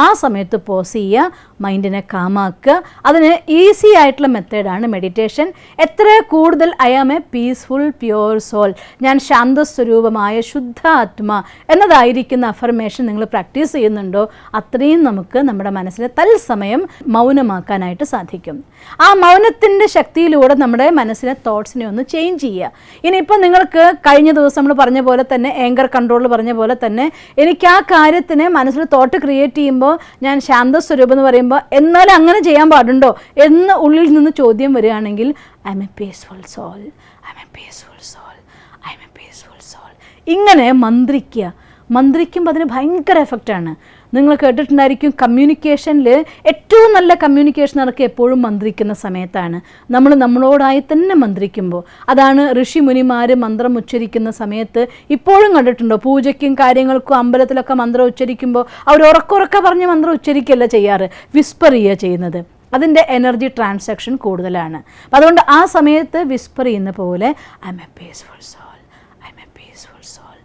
ആ സമയത്ത് പോസ് ചെയ്യുക, മൈൻഡിനെ കാമാക്കുക. അതിന് ഈസി ആയിട്ടുള്ള മെത്തേഡാണ് മെഡിറ്റേഷൻ. എത്ര കൂടുതൽ I am a peaceful pure soul, ഞാൻ ശാന്തസ്വരൂപമായ ശുദ്ധ ആത്മ എന്നതായിരിക്കുന്ന അഫർമേഷൻ നിങ്ങൾ പ്രാക്ടീസ് ചെയ്യുന്നുണ്ടോ അത്രയും നമുക്ക് നമ്മുടെ മനസ്സിനെ തത്സമയം മൗനമാക്കാനായിട്ട് സാധിക്കും. ആ മൗനത്തിൻ്റെ ശക്തിയിലൂടെ നമ്മുടെ മനസ്സിനെ തോട്ട്സിനെ ഒന്ന് ചേഞ്ച് ചെയ്യുക. ഇനിയിപ്പോൾ നിങ്ങൾക്ക് കഴിഞ്ഞ ദിവസം നമ്മൾ പറഞ്ഞ പോലെ തന്നെ ആങ്കർ കൺട്രോൾ പറഞ്ഞ പോലെ തന്നെ എനിക്ക് ആ കാര്യത്തിനെ മനസ്സിൽ തോട്ട് ക്രിയേറ്റ് ചെയ്യുമ്പോൾ ഞാൻ ശാന്തസ്വരൂപം എന്ന് പറയുമ്പോൾ എന്നാലും അങ്ങനെ ചെയ്യാൻ പാടുണ്ടോ എന്ന് ഉള്ളിൽ നിന്ന് ചോദ്യം വരികയാണെങ്കിൽ I am a peaceful soul, I am a peaceful soul, I am a peaceful soul. ഇങ്ങനെ മന്ത്രിക്കുക. മന്ത്രിക്കുമ്പോൾ അതിന് ഭയങ്കര എഫക്റ്റാണ്. നിങ്ങൾ കേട്ടിട്ടുണ്ടായിരിക്കും, കമ്മ്യൂണിക്കേഷനിൽ ഏറ്റവും നല്ല കമ്മ്യൂണിക്കേഷൻ നടക്കുക എപ്പോഴും മന്ത്രിക്കുന്ന സമയത്താണ്. നമ്മൾ നമ്മളോടായി തന്നെ മന്ത്രിക്കുമ്പോൾ. അതാണ് ഋഷിമുനിമാർ മന്ത്രം ഉച്ചരിക്കുന്ന സമയത്ത് ഇപ്പോഴും കണ്ടിട്ടുണ്ടോ, പൂജയ്ക്കും കാര്യങ്ങൾക്കും അമ്പലത്തിലൊക്കെ മന്ത്രം ഉച്ചരിക്കുമ്പോൾ അവർ ഉറക്കുറക്ക പറഞ്ഞ് മന്ത്രം ഉച്ചരിക്കുകയല്ല ചെയ്യാറ്, വിസ്പർ ചെയ്യുക ചെയ്യുന്നത്. അതിൻ്റെ എനർജി ട്രാൻസാക്ഷൻ കൂടുതലാണ്. അപ്പം അതുകൊണ്ട് ആ സമയത്ത് വിസ്പർ ചെയ്യുന്ന പോലെ I am a peaceful soul, I am a peaceful soul,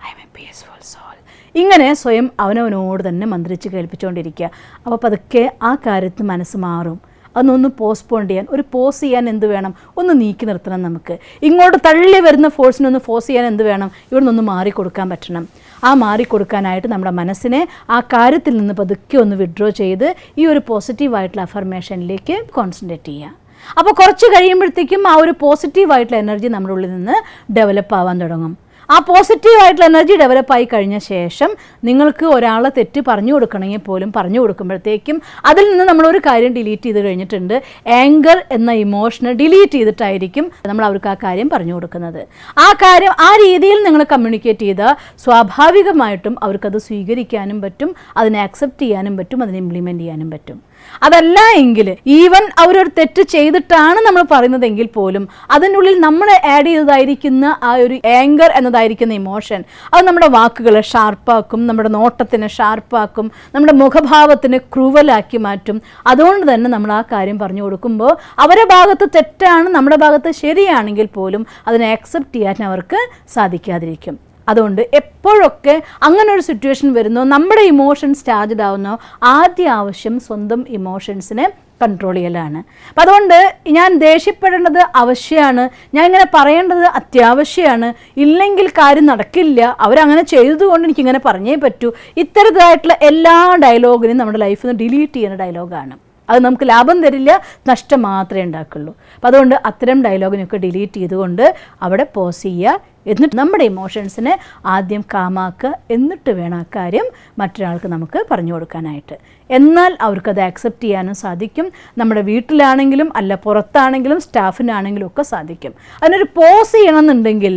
I am a peaceful soul. ഇങ്ങനെ സ്വയം അവനവനോട് തന്നെ മന്ത്രിച്ച് കേൾപ്പിച്ചുകൊണ്ടിരിക്കുക. അപ്പോൾ പതുക്കെ ആ കാര്യത്തിൽ മനസ്സ് മാറും. അതൊന്ന് പോസ്റ്റ്പോൺ ചെയ്യാൻ, ഒരു പോസ് ചെയ്യാൻ എന്ത് വേണം, ഒന്ന് നീക്കി നിർത്തണം. നമുക്ക് ഇങ്ങോട്ട് തള്ളി വരുന്ന ഫോഴ്സിനൊന്ന് ഫോഴ്സ് ചെയ്യാൻ എന്ത് വേണം, ഇവിടെ നിന്നൊന്ന് മാറിക്കൊടുക്കാൻ പറ്റണം. ആ മാറിക്കൊടുക്കാനായിട്ട് നമ്മുടെ മനസ്സിനെ ആ കാര്യത്തിൽ നിന്ന് പതുക്കെ ഒന്ന് വിഡ്രോ ചെയ്ത് ഈ ഒരു പോസിറ്റീവായിട്ടുള്ള അഫർമേഷനിലേക്ക് കോൺസെൻട്രേറ്റ് ചെയ്യുക. അപ്പോൾ കുറച്ച് കഴിയുമ്പോഴത്തേക്കും ആ ഒരു പോസിറ്റീവായിട്ടുള്ള എനർജി നമ്മുടെ ഉള്ളിൽ നിന്ന് ഡെവലപ്പ് ആവാൻ തുടങ്ങും. ആ പോസിറ്റീവായിട്ടുള്ള എനർജി ഡെവലപ്പായി കഴിഞ്ഞ ശേഷം നിങ്ങൾക്ക് ഒരാളെ തെറ്റ് പറഞ്ഞു കൊടുക്കണമെങ്കിൽ പോലും പറഞ്ഞു കൊടുക്കുമ്പോഴത്തേക്കും അതിൽ നിന്ന് നമ്മളൊരു കാര്യം ഡിലീറ്റ് ചെയ്ത് കഴിഞ്ഞിട്ടുണ്ട്. ആങ്കർ എന്ന ഇമോഷനെ ഡിലീറ്റ് ചെയ്തിട്ടായിരിക്കും നമ്മൾ അവർക്ക് ആ കാര്യം പറഞ്ഞു കൊടുക്കുന്നത്. ആ കാര്യം ആ രീതിയിൽ നിങ്ങൾ കമ്മ്യൂണിക്കേറ്റ് ചെയ്താൽ സ്വാഭാവികമായിട്ടും അവർക്കത് സ്വീകരിക്കാനും പറ്റും, അതിനെ അക്സെപ്റ്റ് ചെയ്യാനും പറ്റും, അതിനെ ഇംപ്ലിമെൻറ്റ് ചെയ്യാനും പറ്റും. അതല്ല എങ്കിൽ ഈവൻ അവരൊരു തെറ്റ് ചെയ്തിട്ടാണ് നമ്മൾ പറയുന്നതെങ്കിൽ പോലും അതിനുള്ളിൽ നമ്മൾ ആഡ് ചെയ്തതായിരിക്കുന്ന ആ ഒരു ആങ്കർ എന്നതായിരിക്കുന്ന ഇമോഷൻ അത് നമ്മുടെ വാക്കുകളെ ഷാർപ്പാക്കും, നമ്മുടെ നോട്ടത്തിനെ ഷാർപ്പാക്കും, നമ്മുടെ മുഖഭാവത്തിനെ ക്രൂവലാക്കി മാറ്റും. അതുകൊണ്ട് തന്നെ നമ്മൾ ആ കാര്യം പറഞ്ഞു കൊടുക്കുമ്പോൾ അവരുടെ ഭാഗത്ത് തെറ്റാണ്, നമ്മുടെ ഭാഗത്ത് ശരിയാണെങ്കിൽ പോലും അതിനെ അക്സെപ്റ്റ് ചെയ്യാൻ അവർക്ക് സാധിക്കാതിരിക്കും. അതുകൊണ്ട് എപ്പോഴൊക്കെ അങ്ങനെ ഒരു സിറ്റുവേഷൻ വരുന്നോ, നമ്മുടെ ഇമോഷൻസ് ചാർജ്ഡ് ആവുന്നോ, ആദ്യ ആവശ്യം സ്വന്തം ഇമോഷൻസിനെ കൺട്രോൾ ചെയ്യലാണ്. അപ്പം അതുകൊണ്ട് ഞാൻ ദേഷ്യപ്പെടേണ്ടത് ആവശ്യമാണ്, ഞാൻ ഇങ്ങനെ പറയേണ്ടത് അത്യാവശ്യമാണ്, ഇല്ലെങ്കിൽ കാര്യം നടക്കില്ല, അവരങ്ങനെ ചെയ്തതുകൊണ്ട് എനിക്കിങ്ങനെ പറഞ്ഞേ പറ്റൂ. ഇത്തരത്തിലായിട്ടുള്ള എല്ലാ ഡയലോഗിനും നമ്മുടെ ലൈഫിൽ നിന്ന് ഡിലീറ്റ് ചെയ്യുന്ന ഡയലോഗാണ്. അത് നമുക്ക് ലാഭം തരില്ല, നഷ്ടം മാത്രമേ ഉണ്ടാക്കുള്ളൂ. അപ്പം അതുകൊണ്ട് അത്തരം ഡയലോഗിനൊക്കെ ഡിലീറ്റ് ചെയ്തുകൊണ്ട് അവിടെ പോസ് ചെയ്യുക. എന്നിട്ട് നമ്മുടെ ഇമോഷൻസിനെ ആദ്യം കാമാക്കുക, എന്നിട്ട് വേണം ആ കാര്യം മറ്റൊരാൾക്ക് നമുക്ക് പറഞ്ഞു കൊടുക്കാനായിട്ട്. എന്നാൽ അവർക്കത് ആക്സെപ്റ്റ് ചെയ്യാനും സാധിക്കും. നമ്മുടെ വീട്ടിലാണെങ്കിലും അല്ല പുറത്താണെങ്കിലും സ്റ്റാഫിനാണെങ്കിലും ഒക്കെ സാധിക്കും. അതിനൊരു പോസ് ചെയ്യണമെന്നുണ്ടെങ്കിൽ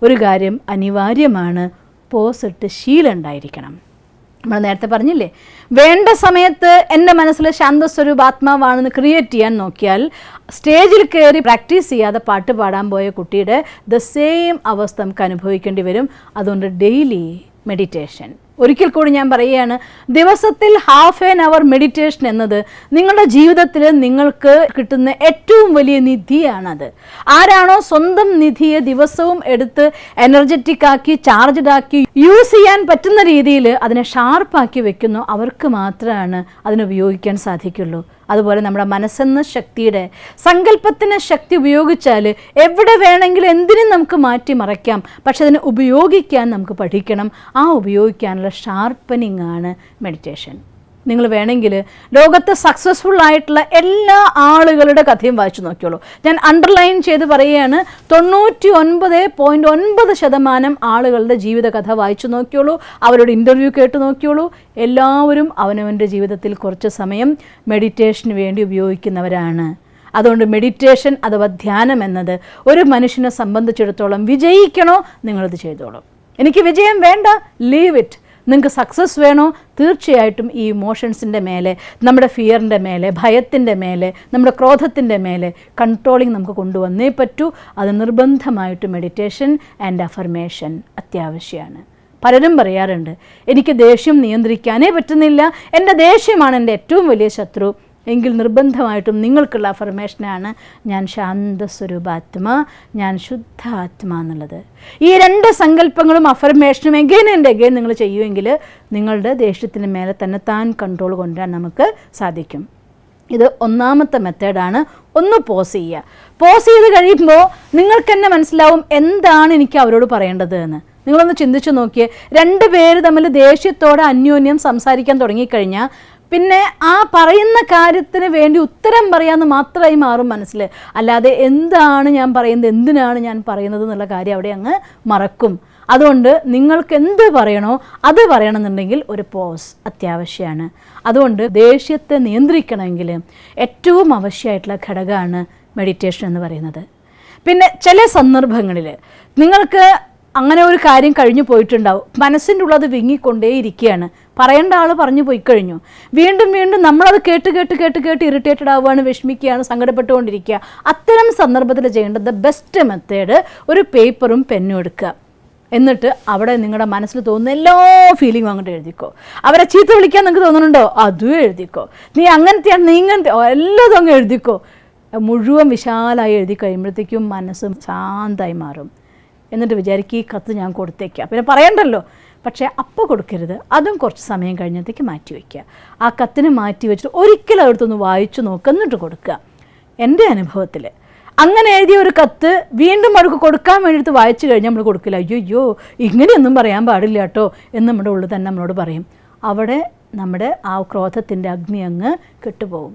ഒരു കാര്യം അനിവാര്യമാണ്, പോസ് ഇട്ട് ശീലം ഉണ്ടായിരിക്കണം. നമ്മൾ നേരത്തെ പറഞ്ഞില്ലേ, വേണ്ട സമയത്ത് എൻ്റെ മനസ്സിൽ ശാന്തസ്വരൂപാത്മാവാണെന്ന് ക്രിയേറ്റ് ചെയ്യാൻ നോക്കിയാൽ സ്റ്റേജിൽ കയറി പ്രാക്ടീസ് ചെയ്യാതെ പാട്ട് പാടാൻ പോയ കുട്ടിയുടെ സെയിം അവസ്ഥ നമുക്ക് അനുഭവിക്കേണ്ടി വരും. അതുകൊണ്ട് ഡെയിലി മെഡിറ്റേഷൻ. ഒരിക്കൽ കൂടി ഞാൻ പറയുകയാണ്, ദിവസത്തിൽ ഹാഫ് ആൻ അവർ മെഡിറ്റേഷൻ എന്നത് നിങ്ങളുടെ ജീവിതത്തിൽ നിങ്ങൾക്ക് കിട്ടുന്ന ഏറ്റവും വലിയ നിധിയാണത്. ആരാണോ സ്വന്തം നിധിയെ ദിവസവും എടുത്ത് എനർജറ്റിക് ആക്കി ചാർജ്ഡ് ആക്കി യൂസ് ചെയ്യാൻ പറ്റുന്ന രീതിയിൽ അതിനെ ഷാർപ്പാക്കി വെക്കുന്നു, അവർക്ക് മാത്രമാണ് അതിനുപയോഗിക്കാൻ സാധിക്കുള്ളൂ. അതുപോലെ നമ്മുടെ മനസ്സെന്ന ശക്തിയുടെ സങ്കല്പത്തിന് ശക്തി ഉപയോഗിച്ചാൽ എവിടെ വേണമെങ്കിലും എന്തിനും നമുക്ക് മാറ്റി മറയ്ക്കാം. പക്ഷെ അതിനെ ഉപയോഗിക്കാൻ നമുക്ക് പഠിക്കണം. ആ ഉപയോഗിക്കാനുള്ള ഷാർപ്പനിങ് ആണ് മെഡിറ്റേഷൻ. നിങ്ങൾ വേണമെങ്കിൽ ലോകത്ത് സക്സസ്ഫുൾ ആയിട്ടുള്ള എല്ലാ ആളുകളുടെ കഥയും വായിച്ചു നോക്കിയോളൂ. ഞാൻ അണ്ടർലൈൻ ചെയ്ത് പറയുകയാണ്, 99.9% ആളുകളുടെ ജീവിതകഥ വായിച്ചു നോക്കിയോളൂ, അവരുടെ ഇൻ്റർവ്യൂ കേട്ട് നോക്കിയോളൂ. എല്ലാവരും അവനവൻ്റെ ജീവിതത്തിൽ കുറച്ച് സമയം മെഡിറ്റേഷന് വേണ്ടി ഉപയോഗിക്കുന്നവരാണ്. അതുകൊണ്ട് മെഡിറ്റേഷൻ അഥവാ ധ്യാനം എന്നത് ഒരു മനുഷ്യനെ സംബന്ധിച്ചിടത്തോളം വിജയിക്കണോ നിങ്ങളത് ചെയ്തോളൂ. എനിക്ക് വിജയം വേണ്ട, ലീവ് ഇറ്റ്. നിങ്ങൾക്ക് സക്സസ് വേണോ, തീർച്ചയായിട്ടും ഈ ഇമോഷൻസിൻ്റെ മേലെ, നമ്മുടെ ഫിയറിൻ്റെ മേലെ, ഭയത്തിൻ്റെ മേലെ, നമ്മുടെ ക്രോധത്തിൻ്റെ മേലെ കൺട്രോളിങ് നമുക്ക് കൊണ്ടുവന്നേ പറ്റൂ. അത് നിർബന്ധമായിട്ട് മെഡിറ്റേഷൻ ആൻഡ് അഫർമേഷൻ അത്യാവശ്യമാണ്. പലരും പറയാറുണ്ട്, എനിക്ക് ദേഷ്യം നിയന്ത്രിക്കാനേ പറ്റുന്നില്ല, എൻ്റെ ദേഷ്യമാണ് എൻ്റെ ഏറ്റവും വലിയ ശത്രു. എങ്കിൽ നിർബന്ധമായിട്ടും നിങ്ങൾക്കുള്ള അഫർമേഷനാണ് ഞാൻ ശാന്തസ്വരൂപാത്മാ, ഞാൻ ശുദ്ധ ആത്മാ എന്നുള്ളത്. ഈ രണ്ട് സങ്കല്പങ്ങളും അഫർമേഷനും എഗെയിൻ ആൻഡ് എഗെയിൻ നിങ്ങൾ ചെയ്യുമെങ്കിൽ നിങ്ങളുടെ ദേഷ്യത്തിന് മേലെ തന്നെ താൻ കൺട്രോൾ കൊണ്ടുവരാൻ നമുക്ക് സാധിക്കും. ഇത് ഒന്നാമത്തെ മെത്തേഡാണ്. ഒന്ന് പോസ് ചെയ്യുക. പോസ് ചെയ്ത് കഴിയുമ്പോൾ നിങ്ങൾക്ക് തന്നെ മനസ്സിലാവും എന്താണ് എനിക്ക് അവരോട് പറയേണ്ടത് എന്ന്. നിങ്ങളൊന്ന് ചിന്തിച്ചു നോക്കിയേ, രണ്ട് പേര് തമ്മിൽ ദേഷ്യത്തോടെ അന്യോന്യം സംസാരിക്കാൻ തുടങ്ങിക്കഴിഞ്ഞാൽ പിന്നെ ആ പറയുന്ന കാര്യത്തിന് വേണ്ടി ഉത്തരം പറയാമെന്ന് മാത്രമായി മാറും മനസ്സിൽ. അല്ലാതെ എന്താണ് ഞാൻ പറയുന്നത്, എന്തിനാണ് ഞാൻ പറയുന്നത് എന്നുള്ള കാര്യം അവിടെ അങ്ങ് മറക്കും. അതുകൊണ്ട് നിങ്ങൾക്ക് എന്ത് പറയണോ അത് പറയണമെന്നുണ്ടെങ്കിൽ ഒരു പോസ് അത്യാവശ്യമാണ്. അതുകൊണ്ട് ദേഷ്യത്തെ നിയന്ത്രിക്കണമെങ്കിൽ ഏറ്റവും ആവശ്യമായിട്ടുള്ള ഘടകമാണ് മെഡിറ്റേഷൻ എന്ന് പറയുന്നത്. പിന്നെ ചില സന്ദർഭങ്ങളിൽ നിങ്ങൾക്ക് അങ്ങനെ ഒരു കാര്യം കഴിഞ്ഞു പോയിട്ടുണ്ടാവും, മനസ്സിൻ്റെ ഉള്ളത് വിങ്ങിക്കൊണ്ടേയിരിക്കുകയാണ്, പറയേണ്ട ആൾ പറഞ്ഞു പോയി കഴിഞ്ഞു, വീണ്ടും വീണ്ടും നമ്മളത് കേട്ട് കേട്ട് കേട്ട് കേട്ട് ഇറിറ്റേറ്റഡ് ആവുകയാണ്, വിഷമിക്കുകയാണ്, സങ്കടപ്പെട്ടുകൊണ്ടിരിക്കുക. അത്തരം സന്ദർഭത്തിൽ ചെയ്യേണ്ടത് ബെസ്റ്റ് മെത്തേഡ് ഒരു പേപ്പറും പെന്നും എടുക്കുക. എന്നിട്ട് അവിടെ നിങ്ങളുടെ മനസ്സിൽ തോന്നുന്ന എല്ലാ ഫീലിങ്ങും അങ്ങോട്ട് എഴുതിക്കോ. അവരെ ചീത്ത വിളിക്കാൻ നിങ്ങൾക്ക് തോന്നുന്നുണ്ടോ, അതും എഴുതിക്കോ. നീ അങ്ങനത്തെയാണ്, നീ ഇങ്ങനത്തെ, എല്ലാതും അങ്ങ് എഴുതിക്കോ. മുഴുവൻ വിശാലമായി എഴുതി കഴിയുമ്പോഴത്തേക്കും മനസ്സ് ശാന്തമായി മാറും. എന്നിട്ട് വിചാരിക്കും, ഈ കത്ത് ഞാൻ കൊടുത്തേക്കാം, പിന്നെ പറയണ്ടല്ലോ. പക്ഷേ അപ്പോൾ കൊടുക്കരുത്, അതും കുറച്ച് സമയം കഴിഞ്ഞത്തേക്ക് മാറ്റി വയ്ക്കുക. ആ കത്തിന് മാറ്റി വെച്ചിട്ട് ഒരിക്കലും അവിടുത്തെ വായിച്ചു നോക്കുക, എന്നിട്ട് കൊടുക്കുക. എൻ്റെ അനുഭവത്തിൽ അങ്ങനെ എഴുതിയ ഒരു കത്ത് വീണ്ടും അവർക്ക് കൊടുക്കാൻ വേണ്ടിയിട്ട് വായിച്ചു കഴിഞ്ഞാൽ നമ്മൾ കൊടുക്കില്ല. അയ്യോ ഇങ്ങനെയൊന്നും പറയാൻ പാടില്ല കേട്ടോ എന്ന് നമ്മുടെ ഉള്ളിൽ തന്നെ നമ്മളോട് പറയും. അവിടെ നമ്മുടെ ആ ക്രോധത്തിൻ്റെ അഗ്നി അങ്ങ് കെട്ടുപോകും.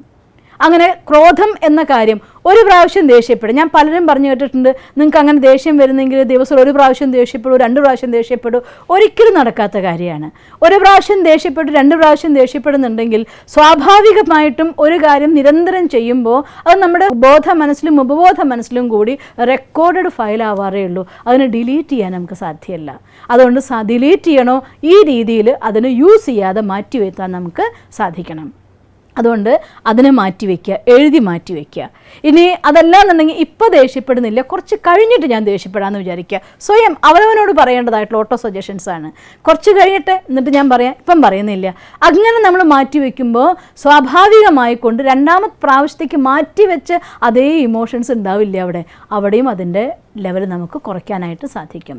അങ്ങനെ ക്രോധം എന്ന കാര്യം ഒരു പ്രാവശ്യം ദേഷ്യപ്പെടും. ഞാൻ പലരും പറഞ്ഞു കേട്ടിട്ടുണ്ട്, നിങ്ങൾക്ക് അങ്ങനെ ദേഷ്യം വരുന്നെങ്കിൽ ദിവസം ഒരു പ്രാവശ്യം ദേഷ്യപ്പെടൂ, 2 പ്രാവശ്യം ദേഷ്യപ്പെടൂ. ഒരിക്കലും നടക്കാത്ത കാര്യമാണ്. ഒരു പ്രാവശ്യം ദേഷ്യപ്പെട്ടു 2 പ്രാവശ്യം ദേഷ്യപ്പെടുന്നുണ്ടെങ്കിൽ സ്വാഭാവികമായിട്ടും ഒരു കാര്യം നിരന്തരം ചെയ്യുമ്പോൾ അത് നമ്മുടെ ബോധ മനസ്സിലും ഉപബോധ മനസ്സിലും കൂടി റെക്കോർഡഡ് ഫയൽ ആവാറേ ഉള്ളൂ. അതിനെ ഡിലീറ്റ് ചെയ്യാൻ നമുക്ക് സാധ്യമല്ല. അതുകൊണ്ട് ഡിലീറ്റ് ചെയ്യണോ ഈ രീതിയിൽ അതിനെ യൂസ് ചെയ്യാതെ മാറ്റിവെക്കാൻ നമുക്ക് സാധിക്കണം. അതുകൊണ്ട് അതിനെ മാറ്റി വയ്ക്കുക, എഴുതി മാറ്റി വയ്ക്കുക. ഇനി അതല്ലാന്നുണ്ടെങ്കിൽ ഇപ്പോൾ ദേഷ്യപ്പെടുന്നില്ല, കുറച്ച് കഴിഞ്ഞിട്ട് ഞാൻ ദേഷ്യപ്പെടാമെന്ന് വിചാരിക്കുക. സ്വയം അവനവനോട് പറയേണ്ടതായിട്ടുള്ള ഓട്ടോ സജഷൻസാണ്. കുറച്ച് കഴിയട്ടെ എന്നിട്ട് ഞാൻ പറയാം, ഇപ്പം പറയുന്നില്ല. അങ്ങനെ നമ്മൾ മാറ്റി വയ്ക്കുമ്പോൾ സ്വാഭാവികമായിക്കൊണ്ട് രണ്ടാമത്തെ പ്രാവശ്യത്തേക്ക് മാറ്റി വെച്ച് അതേ ഇമോഷൻസ് ഉണ്ടാവില്ല. അവിടെയും അതിൻ്റെ ലെവൽ നമുക്ക് കുറയ്ക്കാനായിട്ട് സാധിക്കും.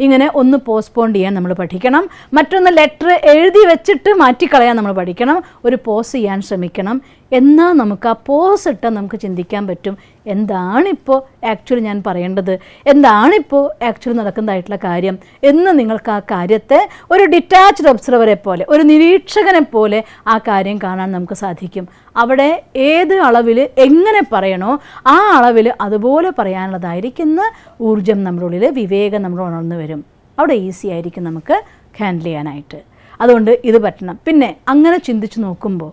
ഇങ്ങനെ ഒന്ന് പോസ്റ്റ്പോൺ ചെയ്യാൻ നമ്മൾ പഠിക്കണം. മറ്റൊന്ന് ലെറ്റർ എഴുതി വെച്ചിട്ട് മാറ്റിക്കളയാൻ നമ്മൾ പഠിക്കണം. ഒരു പോസ് ചെയ്യാൻ ശ്രമിക്കണം. എന്നാൽ നമുക്ക് ആ പോസ് ഇട്ടാൽ നമുക്ക് ചിന്തിക്കാൻ പറ്റും, എന്താണിപ്പോൾ ആക്ച്വലി ഞാൻ പറയേണ്ടത്, എന്താണിപ്പോൾ ആക്ച്വലി നടക്കുന്നതായിട്ടുള്ള കാര്യം എന്ന്. നിങ്ങൾക്ക് ആ കാര്യത്തെ ഒരു ഡിറ്റാച്ച്ഡ് ഒബ്സർവറെ പോലെ, ഒരു നിരീക്ഷകനെ പോലെ ആ കാര്യം കാണാൻ നമുക്ക് സാധിക്കും. അവിടെ ഏത് അളവിൽ എങ്ങനെ പറയണോ ആ അളവിൽ അതുപോലെ പറയാനുള്ളതായിരിക്കുന്ന ഊർജം നമ്മുടെ ഉള്ളിൽ, വിവേകം നമ്മുടെ ഉണർന്നു വരും. അവിടെ ഈസി ആയിരിക്കും നമുക്ക് ഹാൻഡിൽ ചെയ്യാനായിട്ട്. അതുകൊണ്ട് ഇത് പറ്റണം. പിന്നെ അങ്ങനെ ചിന്തിച്ച് നോക്കുമ്പോൾ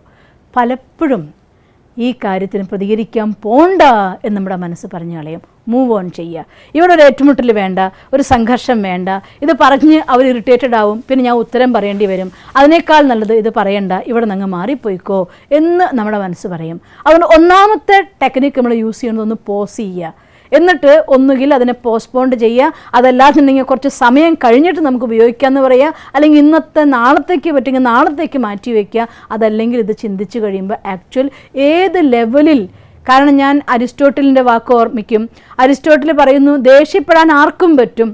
പലപ്പോഴും ഈ കാര്യത്തിന് പ്രതികരിക്കാൻ പോണ്ട എന്ന് നമ്മുടെ മനസ്സ് പറഞ്ഞു കളയും. മൂവ് ഓൺ ചെയ്യുക. ഇവിടെ ഒരു ഏറ്റുമുട്ടൽ വേണ്ട, ഒരു സംഘർഷം വേണ്ട. ഇത് പറഞ്ഞ് അവർ ഇറിറ്റേറ്റഡ് ആവും, പിന്നെ ഞാൻ ഉത്തരം പറയേണ്ടി വരും. അതിനേക്കാൾ നല്ലത് ഇത് പറയണ്ട, ഇവിടെ നിന്ന് മാറിപ്പോയിക്കോ എന്ന് നമ്മുടെ മനസ്സ് പറയും. അതുകൊണ്ട് ഒന്നാമത്തെ ടെക്നിക്ക് നമ്മൾ യൂസ് ചെയ്യുന്നത് ഒന്ന് പോസ് ചെയ്യുക. എന്നിട്ട് ഒന്നുകിൽ അതിനെ പോസ്റ്റ്പോണ്ട് ചെയ്യുക, അതല്ലാന്നുണ്ടെങ്കിൽ കുറച്ച് സമയം കഴിഞ്ഞിട്ട് നമുക്ക് ഉപയോഗിക്കാമെന്ന് പറയുക, അല്ലെങ്കിൽ ഇന്നത്തെ നാളത്തേക്ക് പറ്റുമെങ്കിൽ നാളത്തേക്ക് മാറ്റി വയ്ക്കുക. അതല്ലെങ്കിൽ ഇത് ചിന്തിച്ച് കഴിയുമ്പോൾ ആക്ച്വൽ ഏത് ലെവലിൽ, കാരണം ഞാൻ അരിസ്റ്റോട്ടലിൻ്റെ വാക്ക് ഓർമ്മിക്കും. അരിസ്റ്റോട്ടിൽ പറയുന്നു, ദേഷ്യപ്പെടാൻ ആർക്കും പറ്റും,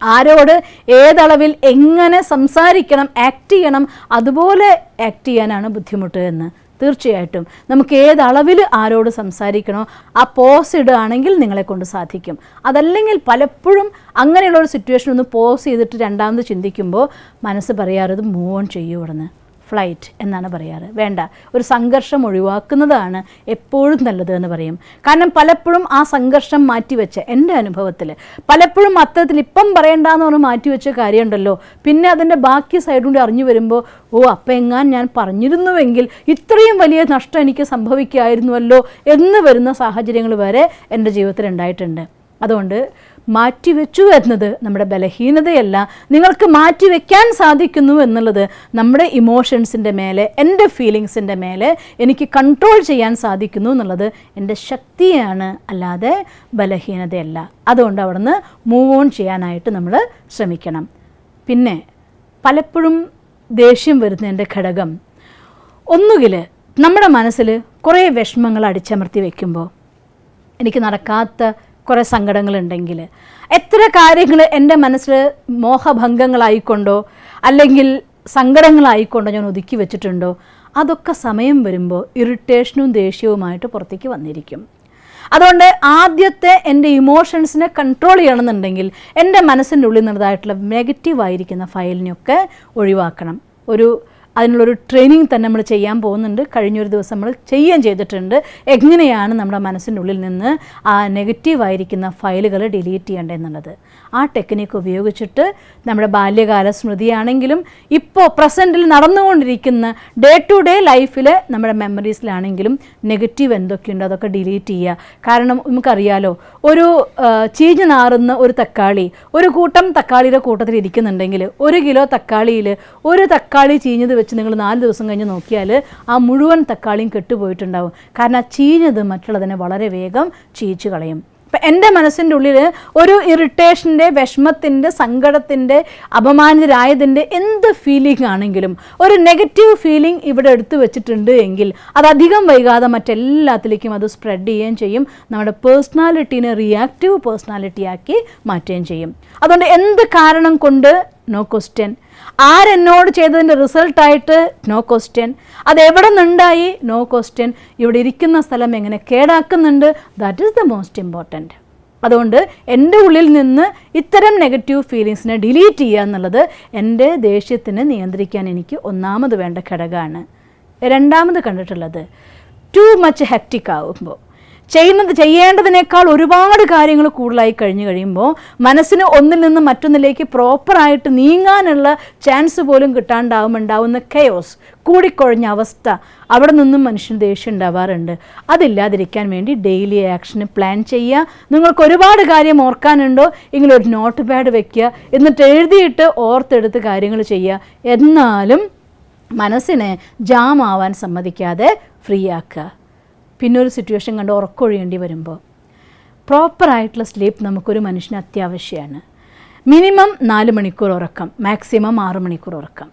ആരോട് ഏതളവിൽ എങ്ങനെ സംസാരിക്കണം, ആക്ട് ചെയ്യണം, അതുപോലെ ആക്ട് ചെയ്യാനാണ് ബുദ്ധിമുട്ട് എന്ന്. തീർച്ചയായിട്ടും നമുക്ക് ഏതളവിൽ ആരോട് സംസാരിക്കണോ ആ പോസ് ഇടുകയാണെങ്കിൽ നിങ്ങളെ കൊണ്ട് സാധിക്കും. അതല്ലെങ്കിൽ പലപ്പോഴും അങ്ങനെയുള്ളൊരു സിറ്റുവേഷൻ ഒന്ന് പോസ് ചെയ്തിട്ട് രണ്ടാമത് ചിന്തിക്കുമ്പോൾ മനസ്സ് പറയാറത് മൂവ് ഓൺ ചെയ്യൂ, ഇവിടുന്ന് ഫ്ലൈറ്റ് എന്നാണ് പറയാറ്. വേണ്ട, ഒരു സംഘർഷം ഒഴിവാക്കുന്നതാണ് എപ്പോഴും നല്ലത് എന്ന് പറയും. കാരണം പലപ്പോഴും ആ സംഘർഷം മാറ്റിവെച്ച, എൻ്റെ അനുഭവത്തിൽ പലപ്പോഴും അത്തരത്തിൽ ഇപ്പം പറയേണ്ടെന്ന് പറഞ്ഞ് മാറ്റിവെച്ച കാര്യമുണ്ടല്ലോ, പിന്നെ അതിൻ്റെ ബാക്കി സൈഡ് കൊണ്ട് അറിഞ്ഞു വരുമ്പോൾ അപ്പം എങ്ങാൻ ഞാൻ പറഞ്ഞിരുന്നുവെങ്കിൽ ഇത്രയും വലിയ നഷ്ടം എനിക്ക് സംഭവിക്കുമായിരുന്നുവല്ലോ എന്ന് വരുന്ന സാഹചര്യങ്ങൾ വരെ എൻ്റെ ജീവിതത്തിൽ ഉണ്ടായിട്ടുണ്ട്. അതുകൊണ്ട് മാറ്റിവെച്ചു എന്നത് നമ്മുടെ ബലഹീനതയല്ല, നിങ്ങൾക്ക് മാറ്റിവെക്കാൻ സാധിക്കുന്നു എന്നുള്ളത് നമ്മുടെ ഇമോഷൻസിൻ്റെ മേലെ, എൻ്റെ ഫീലിങ്സിൻ്റെ മേലെ എനിക്ക് കൺട്രോൾ ചെയ്യാൻ സാധിക്കുന്നു എന്നുള്ളത് എൻ്റെ ശക്തിയാണ്, അല്ലാതെ ബലഹീനതയല്ല. അതുകൊണ്ട് അവിടുന്ന് മൂവ് ഓൺ ചെയ്യാനായിട്ട് നമ്മൾ ശ്രമിക്കണം. പിന്നെ പലപ്പോഴും ദേഷ്യം വരുന്നതിൻ്റെ ഘടകം, ഒന്നുകിൽ നമ്മുടെ മനസ്സിൽ കുറേ വിഷമങ്ങൾ അടിച്ചമർത്തി വയ്ക്കുമ്പോൾ, എനിക്ക് നടക്കാത്ത കുറേ സങ്കടങ്ങളുണ്ടെങ്കിൽ, എത്ര കാര്യങ്ങൾ എൻ്റെ മനസ്സിൽ മോഹഭംഗങ്ങളായിക്കൊണ്ടോ അല്ലെങ്കിൽ സങ്കടങ്ങളായിക്കൊണ്ടോ ഞാൻ ഒതുക്കി വെച്ചിട്ടുണ്ടോ, അതൊക്കെ സമയം വരുമ്പോൾ ഇറിറ്റേഷനും ദേഷ്യവുമായിട്ട് പുറത്തേക്ക് വന്നിരിക്കും. അതുകൊണ്ട് ആദ്യത്തെ എൻ്റെ ഇമോഷൻസിനെ കൺട്രോൾ ചെയ്യണമെന്നുണ്ടെങ്കിൽ എൻ്റെ മനസ്സിൻ്റെ ഉള്ളിൽ നിന്നതായിട്ടുള്ള നെഗറ്റീവായിരിക്കുന്ന ഫയലിനെയൊക്കെ ഒഴിവാക്കണം. അതിനുള്ളൊരു ട്രെയിനിങ് തന്നെ നമ്മൾ ചെയ്യാൻ പോകുന്നുണ്ട്. കഴിഞ്ഞൊരു ദിവസം നമ്മൾ ചെയ്തിട്ടുണ്ട്. എങ്ങനെയാണ് നമ്മുടെ മനസ്സിൻ്റെ ഉള്ളിൽ നിന്ന് ആ നെഗറ്റീവായിരിക്കുന്ന ഫയലുകൾ ഡിലീറ്റ് ചെയ്യേണ്ടതെന്നുള്ളത്. ആ ടെക്നിക്ക് ഉപയോഗിച്ചിട്ട് നമ്മുടെ ബാല്യകാല സ്മൃതിയാണെങ്കിലും ഇപ്പോൾ പ്രസൻറ്റിൽ നടന്നുകൊണ്ടിരിക്കുന്ന ഡേ ടു ഡേ ലൈഫിൽ നമ്മുടെ മെമ്മറീസിലാണെങ്കിലും നെഗറ്റീവ് എന്തൊക്കെയുണ്ടോ അതൊക്കെ ഡിലീറ്റ് ചെയ്യുക. കാരണം നമുക്കറിയാലോ, ഒരു ചീഞ്ഞ് നാറുന്ന ഒരു തക്കാളി, ഒരു കൂട്ടം തക്കാളിയുടെ കൂട്ടത്തിൽ ഇരിക്കുന്നുണ്ടെങ്കിൽ 1 കിലോ തക്കാളിയിൽ ഒരു തക്കാളി ചീഞ്ഞത് വെച്ച് നിങ്ങൾ 4 ദിവസം കഴിഞ്ഞ് നോക്കിയാൽ ആ മുഴുവൻ തക്കാളിയും കെട്ടുപോയിട്ടുണ്ടാവും. കാരണം ആ ചീഞ്ഞത് മറ്റുള്ളതിനെ വളരെ വേഗം ചീച്ചു കളയും. അപ്പം എൻ്റെ മനസ്സിൻ്റെ ഉള്ളിൽ ഒരു ഇറിറ്റേഷൻ്റെ, വിഷമത്തിൻ്റെ, സങ്കടത്തിൻ്റെ, അപമാനിതരായതിൻ്റെ എന്ത് ഫീലിംഗ് ആണെങ്കിലും ഒരു നെഗറ്റീവ് ഫീലിംഗ് ഇവിടെ എടുത്തു വെച്ചിട്ടുണ്ട് എങ്കിൽ അതധികം വൈകാതെ മറ്റെല്ലാത്തിലേക്കും അത് സ്പ്രെഡ് ചെയ്യുകയും ചെയ്യും. നമ്മുടെ പേഴ്സണാലിറ്റീനെ റിയാക്റ്റീവ് പേഴ്സണാലിറ്റിയാക്കി മാറ്റുകയും ചെയ്യും. അതുകൊണ്ട് എന്ത് കാരണം കൊണ്ട് നോ ക്വസ്റ്റ്യൻ, ആരെന്നോട് ചെയ്തതിൻ്റെ റിസൾട്ടായിട്ട് നോ ക്വസ്റ്റ്യൻ, അതെവിടെ നിന്നുണ്ടായി നോ ക്വസ്റ്റ്യൻ, ഇവിടെ ഇരിക്കുന്ന സ്ഥലം എങ്ങനെ കേടാക്കുന്നുണ്ട്, that is the most important. അതുകൊണ്ട് എൻ്റെ ഉള്ളിൽ നിന്ന് ഇത്തരം നെഗറ്റീവ് ഫീലിങ്സിനെ ഡിലീറ്റ് ചെയ്യുക എന്നുള്ളത് എൻ്റെ ദേഷ്യത്തിനെ നിയന്ത്രിക്കാൻ എനിക്ക് ഒന്നാമത് വേണ്ട ഘടകമാണ്. രണ്ടാമത് കണ്ടിട്ടുള്ളത്, ടു മച്ച് ഹെക്റ്റിക് ആകുമ്പോൾ, ചെയ്യേണ്ടതിനേക്കാൾ ഒരുപാട് കാര്യങ്ങൾ കൂടുതലായി കഴിയുമ്പോൾ മനസ്സിന് ഒന്നിൽ നിന്ന് മറ്റൊന്നിലേക്ക് പ്രോപ്പറായിട്ട് നീങ്ങാനുള്ള ചാൻസ് പോലും കിട്ടാണ്ടാവുന്ന കെയോസ്, കൂടിക്കൊഴഞ്ഞ അവസ്ഥ, അവിടെ നിന്നും മനുഷ്യന് ദേഷ്യം ഉണ്ടാവാറുണ്ട്. അതില്ലാതിരിക്കാൻ വേണ്ടി ഡെയിലി ആക്ഷന് പ്ലാൻ ചെയ്യുക. നിങ്ങൾക്ക് ഒരുപാട് കാര്യം ഓർക്കാനുണ്ടോ എങ്കിൽ ഒരു നോട്ട് പാഡ് വെക്കുക, എന്നിട്ട് എഴുതിയിട്ട് ഓർത്തെടുത്ത് കാര്യങ്ങൾ ചെയ്യുക. എന്നാലും മനസ്സിനെ ജാം ആവാൻ സമ്മതിക്കാതെ ഫ്രീ ആക്കുക. പിന്നെ ഒരു സിറ്റുവേഷൻ കണ്ട് ഉറക്കൊഴിയേണ്ടി വരുമ്പോൾ പ്രോപ്പറായിട്ടുള്ള സ്ലീപ്പ് നമുക്കൊരു മനുഷ്യന് അത്യാവശ്യമാണ്. മിനിമം 4 മണിക്കൂർ ഉറക്കം, മാക്സിമം 6 മണിക്കൂർ ഉറക്കം.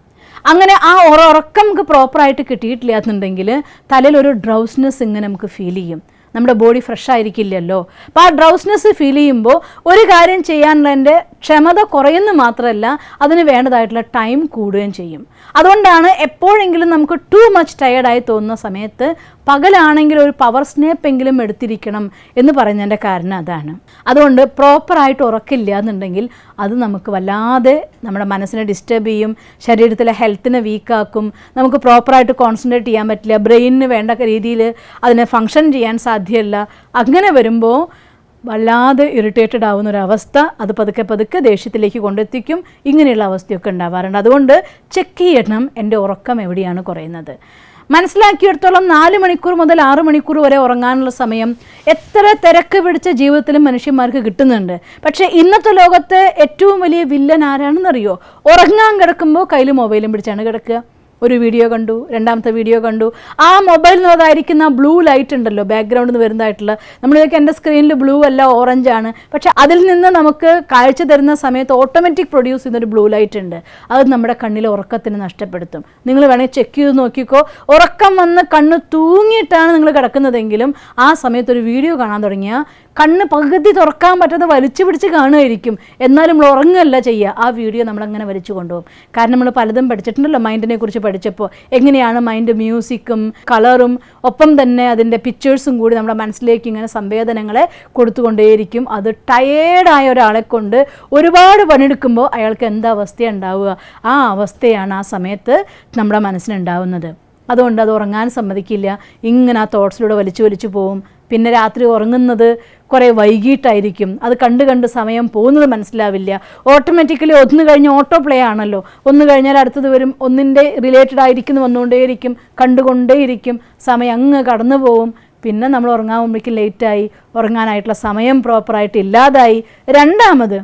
അങ്ങനെ ആ ഉറക്കം നമുക്ക് പ്രോപ്പറായിട്ട് കിട്ടിയിട്ടില്ല എന്നുണ്ടെങ്കിൽ തലയിൽ ഒരു ഡ്രൗസ്നെസ് ഇങ്ങനെ നമുക്ക് ഫീൽ ചെയ്യും. നമ്മുടെ ബോഡി ഫ്രഷ് ആയിരിക്കില്ലല്ലോ. അപ്പോൾ ആ ഡ്രൗസ്നെസ് ഫീൽ ചെയ്യുമ്പോൾ ഒരു കാര്യം ചെയ്യാനുള്ളതിൻ്റെ ക്ഷമത കുറയുന്ന മാത്രമല്ല, അതിന് വേണ്ടതായിട്ടുള്ള ടൈം കൂടുകയും ചെയ്യും. അതുകൊണ്ടാണ് എപ്പോഴെങ്കിലും നമുക്ക് ടു മച്ച് ടയേർഡായി തോന്നുന്ന സമയത്ത് പകലാണെങ്കിൽ ഒരു പവർ സ്നേപ്പെങ്കിലും എടുത്തിരിക്കണം എന്ന് പറയുന്നതിൻ്റെ കാരണം അതാണ്. അതുകൊണ്ട് പ്രോപ്പറായിട്ട് ഉറക്കില്ല എന്നുണ്ടെങ്കിൽ അത് നമുക്ക് വല്ലാതെ നമ്മുടെ മനസ്സിനെ ഡിസ്റ്റർബ് ചെയ്യും, ശരീരത്തിലെ ഹെൽത്തിനെ വീക്കാക്കും, നമുക്ക് പ്രോപ്പറായിട്ട് കോൺസെൻട്രേറ്റ് ചെയ്യാൻ പറ്റില്ല, ബ്രെയിനിന് വേണ്ട രീതിയിൽ അതിനെ ഫങ്ഷൻ ചെയ്യാൻ സാധ്യമല്ല. അങ്ങനെ വരുമ്പോൾ വല്ലാതെ ഇറിറ്റേറ്റഡ് ആവുന്നൊരവസ്ഥ, അത് പതുക്കെ ദേഷ്യത്തിലേക്ക് കൊണ്ടെത്തിക്കും. ഇങ്ങനെയുള്ള അവസ്ഥയൊക്കെ ഉണ്ടാവാറുണ്ട്. അതുകൊണ്ട് ചെക്ക് ചെയ്യണം എൻ്റെ ഉറക്കം എവിടെയാണ് കുറയുന്നത്. മനസ്സിലാക്കിയെടുത്തോളം 4 മണിക്കൂർ മുതൽ 6 മണിക്കൂർ വരെ ഉറങ്ങാനുള്ള സമയം എത്ര തിരക്ക് പിടിച്ച ജീവിതത്തിലും മനുഷ്യന്മാർക്ക് കിട്ടുന്നുണ്ട്. പക്ഷേ ഇന്നത്തെ ലോകത്തെ ഏറ്റവും വലിയ വില്ലൻ ആരാണെന്നറിയോ? ഉറങ്ങാൻ കിടക്കുമ്പോൾ കയ്യിൽ മൊബൈലും പിടിച്ചാണ് കിടക്കുക. ഒരു വീഡിയോ കണ്ടു, രണ്ടാമത്തെ വീഡിയോ കണ്ടു, ആ മൊബൈലിനകത്തായിരിക്കുന്ന ബ്ലൂ ലൈറ്റ് ഉണ്ടല്ലോ, ബാക്ക്ഗ്രൗണ്ടിൽ നിന്ന് വരുന്നതായിട്ടുള്ള, നമ്മളിതൊക്കെ എൻ്റെ സ്ക്രീനിൽ ബ്ലൂ അല്ല ഓറഞ്ചാണ്, പക്ഷെ അതിൽ നിന്ന് നമുക്ക് കാഴ്ച തരുന്ന സമയത്ത് ഓട്ടോമാറ്റിക് പ്രൊഡ്യൂസ് ചെയ്യുന്നൊരു ബ്ലൂ ലൈറ്റ് ഉണ്ട്. അത് നമ്മുടെ കണ്ണിലെ ഉറക്കത്തിന് നഷ്ടപ്പെടുത്തും. നിങ്ങൾ വേണമെങ്കിൽ ചെക്ക് ചെയ്ത് നോക്കിക്കോ. ഉറക്കം വന്ന് കണ്ണ് തൂങ്ങിയിട്ടാണ് നിങ്ങൾ കിടക്കുന്നതെങ്കിലും ആ സമയത്ത് ഒരു വീഡിയോ കാണാൻ തുടങ്ങിയാൽ കണ്ണ് പകുതി തുറക്കാൻ പറ്റാതെ വലിച്ചു പിടിച്ച് കാണുമായിരിക്കും. എന്നാലും നമ്മൾ ഉറങ്ങുകയല്ല ചെയ്യുക, ആ വീഡിയോ നമ്മളങ്ങനെ വലിച്ചു കൊണ്ടുപോകും. കാരണം നമ്മൾ പലതും പഠിച്ചിട്ടുണ്ടല്ലോ മൈൻഡിനെ കുറിച്ച് പഠിച്ചപ്പോൾ, എങ്ങനെയാണ് മൈൻഡ് മ്യൂസിക്കും കളറും ഒപ്പം തന്നെ അതിൻ്റെ പിക്ചേഴ്സും കൂടി നമ്മുടെ മനസ്സിലേക്ക് ഇങ്ങനെ സംവേദനങ്ങളെ കൊടുത്തുകൊണ്ടേയിരിക്കും. അത് ടയേർഡായ ഒരാളെ കൊണ്ട് ഒരുപാട് പണിയെടുക്കുമ്പോൾ അയാൾക്ക് എന്താവസ്ഥയാണ് ഉണ്ടാവുക? ആ അവസ്ഥയാണ് ആ സമയത്ത് നമ്മുടെ മനസ്സിനുണ്ടാവുന്നത്. അതുകൊണ്ട് അത് ഉറങ്ങാൻ സമ്മതിക്കില്ല. ഇങ്ങനെ ആ തോട്ട്സിലൂടെ വലിച്ചു പോവും. പിന്നെ രാത്രി ഉറങ്ങുന്നത് കുറേ വൈകിട്ടായിരിക്കും. അത് കണ്ട് സമയം പോകുന്നത് മനസ്സിലാവില്ല. ഓട്ടോമാറ്റിക്കലി ഒന്ന് കഴിഞ്ഞ് ഓട്ടോ പ്ലേ ആണല്ലോ, ഒന്ന് കഴിഞ്ഞാൽ അടുത്തത് വരും, ഒന്നിൻ്റെ റിലേറ്റഡ് ആയിരിക്കുന്നു വന്നുകൊണ്ടേയിരിക്കും, കണ്ടുകൊണ്ടേയിരിക്കും, സമയം അങ്ങ് കടന്നു പോവും. പിന്നെ നമ്മൾ ഉറങ്ങാൻ പോകുമ്പോഴേക്കും ലേറ്റായി, ഉറങ്ങാനായിട്ടുള്ള സമയം പ്രോപ്പറായിട്ട് ഇല്ലാതായി. രണ്ടാമത്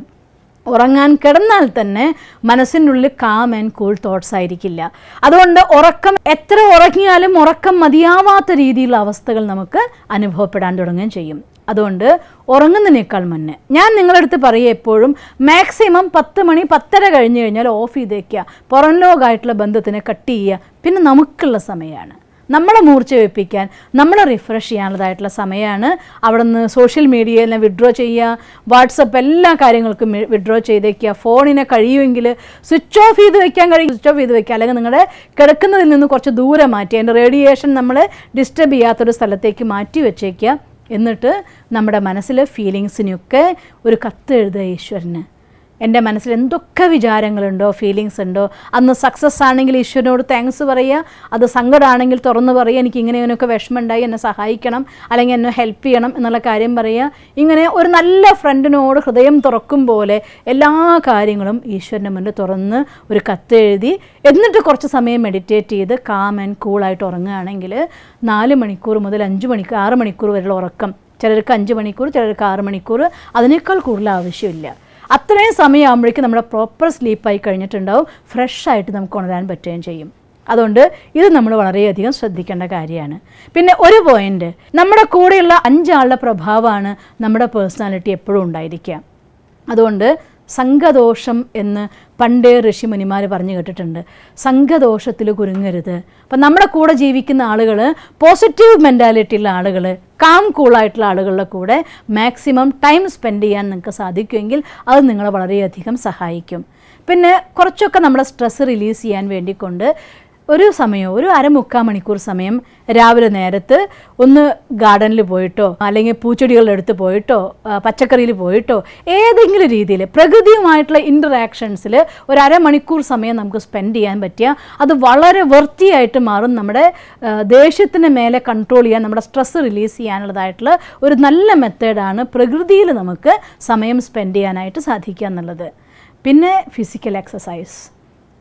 ഉറങ്ങാൻ കിടന്നാൽ തന്നെ മനസ്സിൻ്റെ ഉള്ളിൽ കാം ആൻഡ് കൂൾ തോട്ട്സ് ആയിരിക്കില്ല. അതുകൊണ്ട് ഉറക്കം എത്ര ഉറങ്ങിയാലും ഉറക്കം മതിയാവാത്ത രീതിയിലുള്ള അവസ്ഥകൾ നമുക്ക് അനുഭവപ്പെടാൻ തുടങ്ങുകയും ചെയ്യും. അതുകൊണ്ട് ഉറങ്ങുന്നതിനേക്കാൾ മുന്നേ ഞാൻ നിങ്ങളുടെ അടുത്ത് പറയുക, എപ്പോഴും മാക്സിമം 10 മണി 10:30 കഴിഞ്ഞ് കഴിഞ്ഞാൽ ഓഫ് ചെയ്ത് വയ്ക്കുക. പുറം ലോകമായിട്ടുള്ള ബന്ധത്തിനെ കട്ട് ചെയ്യുക. പിന്നെ നമുക്കുള്ള സമയമാണ്, നമ്മളെ മൂർച്ച വെപ്പിക്കാൻ, നമ്മളെ റിഫ്രഷ് ചെയ്യാനുള്ളതായിട്ടുള്ള സമയമാണ്. അവിടെ നിന്ന് സോഷ്യൽ മീഡിയയിൽ വിഡ്രോ ചെയ്യുക, വാട്സപ്പ് എല്ലാ കാര്യങ്ങൾക്കും വിഡ്രോ ചെയ്തേക്കുക. ഫോണിനെ കഴിയുമെങ്കിൽ സ്വിച്ച് ഓഫ് ചെയ്ത് വയ്ക്കാൻ കഴിയും, സ്വിച്ച് ഓഫ് ചെയ്ത് വയ്ക്കുക. അല്ലെങ്കിൽ നിങ്ങളുടെ കിടക്കുന്നതിൽ നിന്ന് കുറച്ച് ദൂരം മാറ്റി, അതിൻ്റെ റേഡിയേഷൻ നമ്മൾ ഡിസ്റ്റർബ് ചെയ്യാത്തൊരു സ്ഥലത്തേക്ക് മാറ്റി വെച്ചേക്കുക. എന്നിട്ട് നമ്മുടെ മനസ്സിലെ ഫീലിങ്സിനൊക്കെ ഒരു കത്ത് എഴുതുക ഈശ്വരന്. എൻ്റെ മനസ്സിൽ എന്തൊക്കെ വിചാരങ്ങളുണ്ടോ, ഫീലിങ്സ് ഉണ്ടോ, അന്ന് സക്സസ് ആണെങ്കിൽ ഈശ്വരനോട് താങ്ക്സ് പറയുക, അത് സങ്കടമാണെങ്കിൽ തുറന്ന് പറയുക, എനിക്ക് ഇങ്ങനെയൊക്കെ വിഷമമുണ്ടായി, എന്നെ സഹായിക്കണം, അല്ലെങ്കിൽ എന്നെ ഹെൽപ്പ് ചെയ്യണം എന്നുള്ള കാര്യം പറയുക. ഇങ്ങനെ ഒരു നല്ല ഫ്രണ്ടിനോട് ഹൃദയം തുറക്കും പോലെ എല്ലാ കാര്യങ്ങളും ഈശ്വരൻ്റെ മുന്നിൽ തുറന്ന് ഒരു കത്ത് എഴുതി, എന്നിട്ട് കുറച്ച് സമയം മെഡിറ്റേറ്റ് ചെയ്ത് കാം ആൻഡ് കൂളായിട്ട് ഉറങ്ങുകയാണെങ്കിൽ 4 മണിക്കൂർ മുതൽ 5 മണിക്കൂർ 6 മണിക്കൂർ വരെയുള്ള ഉറക്കം, ചിലർക്ക് 5 മണിക്കൂർ, ചിലർക്ക് 6 മണിക്കൂർ, അതിനേക്കാൾ കൂടുതൽ ആവശ്യമില്ല. അത്രയും സമയമാകുമ്പോഴേക്കും നമ്മുടെ പ്രോപ്പർ സ്ലീപ്പായി കഴിഞ്ഞിട്ടുണ്ടാവും, ഫ്രഷായിട്ട് നമുക്ക് ഉണരാൻ പറ്റുകയും ചെയ്യും. അതുകൊണ്ട് ഇത് നമ്മൾ വളരെയധികം ശ്രദ്ധിക്കേണ്ട കാര്യമാണ്. പിന്നെ ഒരു പോയിൻ്റ്, നമ്മുടെ കൂടെയുള്ള 5 ആളുടെ പ്രഭാവമാണ് നമ്മുടെ പേഴ്സണാലിറ്റി എപ്പോഴും ഉണ്ടായിരിക്കുക. അതുകൊണ്ട് സംഘദോഷം എന്ന് പണ്ടേ ഋഷിമുനിമാർ പറഞ്ഞു കേട്ടിട്ടുണ്ട്. സംഘദോഷത്തിൽ കുരുങ്ങരുത്. അപ്പം നമ്മുടെ കൂടെ ജീവിക്കുന്ന ആളുകൾ, പോസിറ്റീവ് മെൻറ്റാലിറ്റിയുള്ള ആളുകൾ, കാം കൂളായിട്ടുള്ള ആളുകളുടെ കൂടെ മാക്സിമം ടൈം സ്പെൻഡ് ചെയ്യാൻ നിങ്ങൾക്ക് സാധിക്കുമെങ്കിൽ അത് നിങ്ങളെ വളരെയധികം സഹായിക്കും. പിന്നെ കുറച്ചൊക്കെ നമ്മുടെ സ്ട്രെസ് റിലീസ് ചെയ്യാൻ വേണ്ടിക്കൊണ്ട് ഒരു സമയം, ഒരു 1/4 മണിക്കൂർ സമയം രാവിലെ നേരത്ത് ഒന്ന് ഗാർഡനിൽ പോയിട്ടോ, അല്ലെങ്കിൽ പൂച്ചെടികളുടെ അടുത്ത് പോയിട്ടോ, പച്ചക്കറിയിൽ പോയിട്ടോ, ഏതെങ്കിലും രീതിയിൽ പ്രകൃതിയുമായിട്ടുള്ള ഇൻറ്ററാക്ഷൻസിൽ ഒരു 1/2 മണിക്കൂർ സമയം നമുക്ക് സ്പെൻഡ് ചെയ്യാൻ പറ്റിയ അത് വളരെ വൃത്തിയായിട്ട് മാറും. നമ്മുടെ ദേഷ്യത്തിന് മേലെ കൺട്രോൾ ചെയ്യാൻ, നമ്മുടെ സ്ട്രെസ് റിലീസ് ചെയ്യാനുള്ളതായിട്ടുള്ള ഒരു നല്ല മെത്തേഡാണ് പ്രകൃതിയിൽ നമുക്ക് സമയം സ്പെൻഡ് ചെയ്യാനായിട്ട് സാധിക്കുക എന്നുള്ളത്. പിന്നെ ഫിസിക്കൽ എക്സസൈസ്.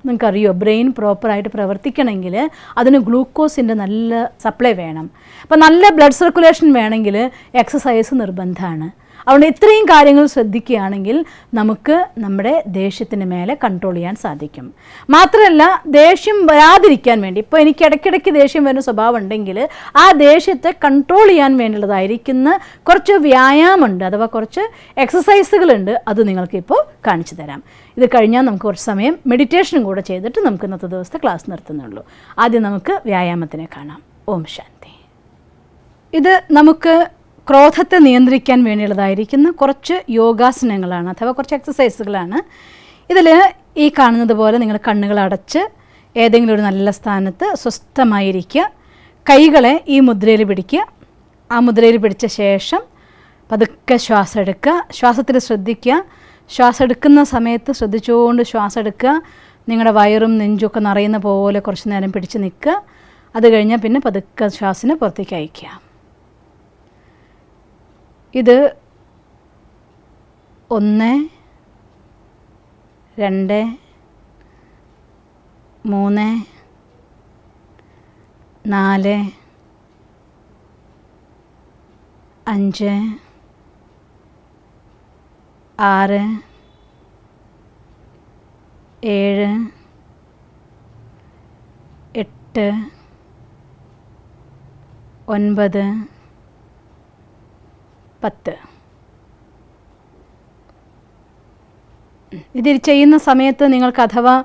നിങ്ങൾക്കറിയോ, ബ്രെയിൻ പ്രോപ്പറായിട്ട് പ്രവർത്തിക്കണമെങ്കിൽ അതിന് ഗ്ലൂക്കോസിൻ്റെ നല്ല സപ്ലൈ വേണം. അപ്പോൾ നല്ല ബ്ലഡ് സർക്കുലേഷൻ വേണമെങ്കിൽ എക്സസൈസ് നിർബന്ധമാണ്. അതുകൊണ്ട് ഇത്രയും കാര്യങ്ങൾ ശ്രദ്ധിക്കുകയാണെങ്കിൽ നമുക്ക് നമ്മുടെ ദേഷ്യത്തിന് മേലെ കൺട്രോൾ ചെയ്യാൻ സാധിക്കും. മാത്രമല്ല, ദേഷ്യം വരാതിരിക്കാൻ വേണ്ടി, ഇപ്പോൾ എനിക്ക് ഇടയ്ക്കിടയ്ക്ക് ദേഷ്യം വരുന്ന സ്വഭാവം ഉണ്ടെങ്കിൽ ആ ദേഷ്യത്തെ കൺട്രോൾ ചെയ്യാൻ വേണ്ടിയുള്ളതായിരിക്കുന്ന കുറച്ച് വ്യായാമമുണ്ട്, അഥവാ കുറച്ച് എക്സസൈസുകളുണ്ട്. അത് നിങ്ങൾക്കിപ്പോൾ കാണിച്ചു തരാം. ഇത് കഴിഞ്ഞാൽ നമുക്ക് കുറച്ച് സമയം മെഡിറ്റേഷനും കൂടെ ചെയ്തിട്ട് നമുക്ക് ഇന്നത്തെ ദിവസത്തെ ക്ലാസ് നിർത്തുന്നുള്ളൂ. ആദ്യം നമുക്ക് വ്യായാമത്തിനെ കാണാം. ഓം ശാന്തി. ഇത് നമുക്ക് ക്രോധത്തെ നിയന്ത്രിക്കാൻ വേണ്ടിയുള്ളതായിരിക്കുന്ന കുറച്ച് യോഗാസനങ്ങളാണ്, അഥവാ കുറച്ച് എക്സസൈസുകളാണ്. ഇതിൽ ഈ കാണുന്നത് പോലെ നിങ്ങൾ കണ്ണുകൾ അടച്ച് ഏതെങ്കിലും ഒരു നല്ല സ്ഥാനത്ത് സ്വസ്ഥമായിരിക്കുക. കൈകളെ ഈ മുദ്രയിൽ പിടിക്കുക. ആ മുദ്രയിൽ പിടിച്ച ശേഷം പതുക്കെ ശ്വാസം എടുക്കുക. ശ്വാസത്തിൽ ശ്രദ്ധിക്കുക. ശ്വാസം എടുക്കുന്ന സമയത്ത് ശ്രദ്ധിച്ചുകൊണ്ട് ശ്വാസം എടുക്കുക. നിങ്ങളുടെ വയറും നെഞ്ചുമൊക്കെ നിറയുന്ന പോലെ കുറച്ച് നേരം പിടിച്ച് നിൽക്കുക. അത് കഴിഞ്ഞാൽ പിന്നെ പതുക്കെ ശ്വാസത്തിനെ പുറത്തേക്ക് അയക്കുക. ഇത് 1 2 3 4 5 6 7 8 9 10. ഇത് ചെയ്യുന്ന സമയത്ത് നിങ്ങൾക്ക് അഥവാ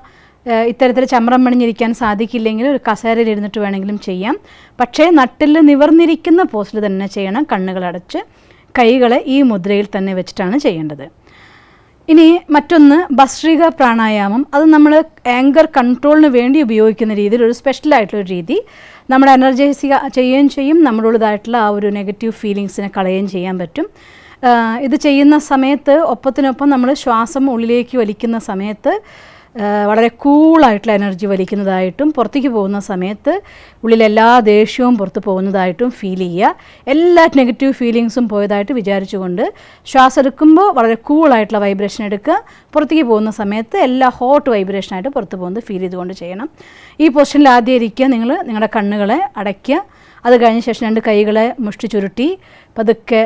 ഇത്തരത്തിൽ ചമ്രം പണിഞ്ഞിരിക്കാൻ സാധിക്കില്ലെങ്കിൽ ഒരു കസേരയിൽ ഇരുന്നിട്ട് വേണമെങ്കിലും ചെയ്യാം. പക്ഷേ നട്ടിൽ നിവർന്നിരിക്കുന്ന പോസ്റ്റിൽ തന്നെ ചെയ്യണം. കണ്ണുകളടച്ച് കൈകളെ ഈ മുദ്രയിൽ തന്നെ വെച്ചിട്ടാണ് ചെയ്യേണ്ടത്. ഇനി മറ്റൊന്ന് ഭസ്ത്രിക പ്രാണായാമം. അത് നമ്മൾ ആങ്കർ കൺട്രോളിന് വേണ്ടി ഉപയോഗിക്കുന്ന രീതിയിൽ ഒരു സ്പെഷ്യലായിട്ടുള്ളൊരു രീതി. നമ്മുടെ എനർജൈസ് ചെയ്യുകയും ചെയ്യും, നമ്മളുള്ളതായിട്ടുള്ള ആ ഒരു നെഗറ്റീവ് ഫീലിങ്സിനെ കളയുകയും ചെയ്യാൻ പറ്റും. ഇത് ചെയ്യുന്ന സമയത്ത് ഒപ്പത്തിനൊപ്പം നമ്മൾ ശ്വാസം ഉള്ളിലേക്ക് വലിക്കുന്ന സമയത്ത് വളരെ കൂളായിട്ടുള്ള എനർജി വലിക്കുന്നതായിട്ടും പുറത്തേക്ക് പോകുന്ന സമയത്ത് ഉള്ളിലെല്ലാ ദേഷ്യവും പുറത്ത് പോകുന്നതായിട്ടും ഫീൽ ചെയ്യുക. എല്ലാ നെഗറ്റീവ് ഫീലിങ്സും പോയതായിട്ട് വിചാരിച്ചുകൊണ്ട് ശ്വാസം എടുക്കുമ്പോൾ വളരെ കൂളായിട്ടുള്ള വൈബ്രേഷൻ എടുക്കുക. പുറത്തേക്ക് പോകുന്ന സമയത്ത് എല്ലാ ഹോട്ട് വൈബ്രേഷനായിട്ട് പുറത്ത് പോകുന്നത് ഫീൽ ചെയ്തുകൊണ്ട് ചെയ്യണം. ഈ പൊസിഷനിൽ ആദ്യം ഇരിക്കുക. നിങ്ങളുടെ കണ്ണുകളെ അടയ്ക്കുക. അത് കഴിഞ്ഞ ശേഷം 2 കൈകളെ മുഷ്ടി ചുരുട്ടി പതുക്കെ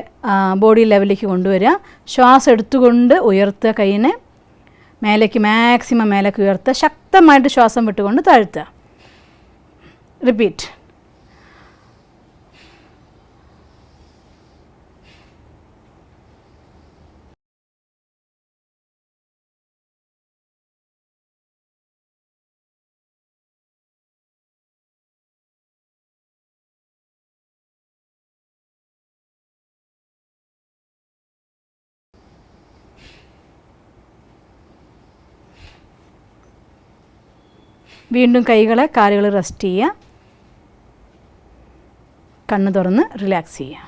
ബോഡി ലെവലിലേക്ക് കൊണ്ടുവരിക. ശ്വാസം എടുത്തുകൊണ്ട് ഉയർത്തുക. കൈയിനെ മേലേക്ക് മാക്സിമം മേലേക്ക് ഉയർത്തുക. ശക്തമായിട്ട് ശ്വാസം വിട്ടുകൊണ്ട് താഴ്ത്തുക. റിപ്പീറ്റ്. വീണ്ടും കൈകളെ കാലുകൾ റെസ്റ്റ് ചെയ്യുക. കണ്ണ് തുറന്ന് റിലാക്സ് ചെയ്യുക.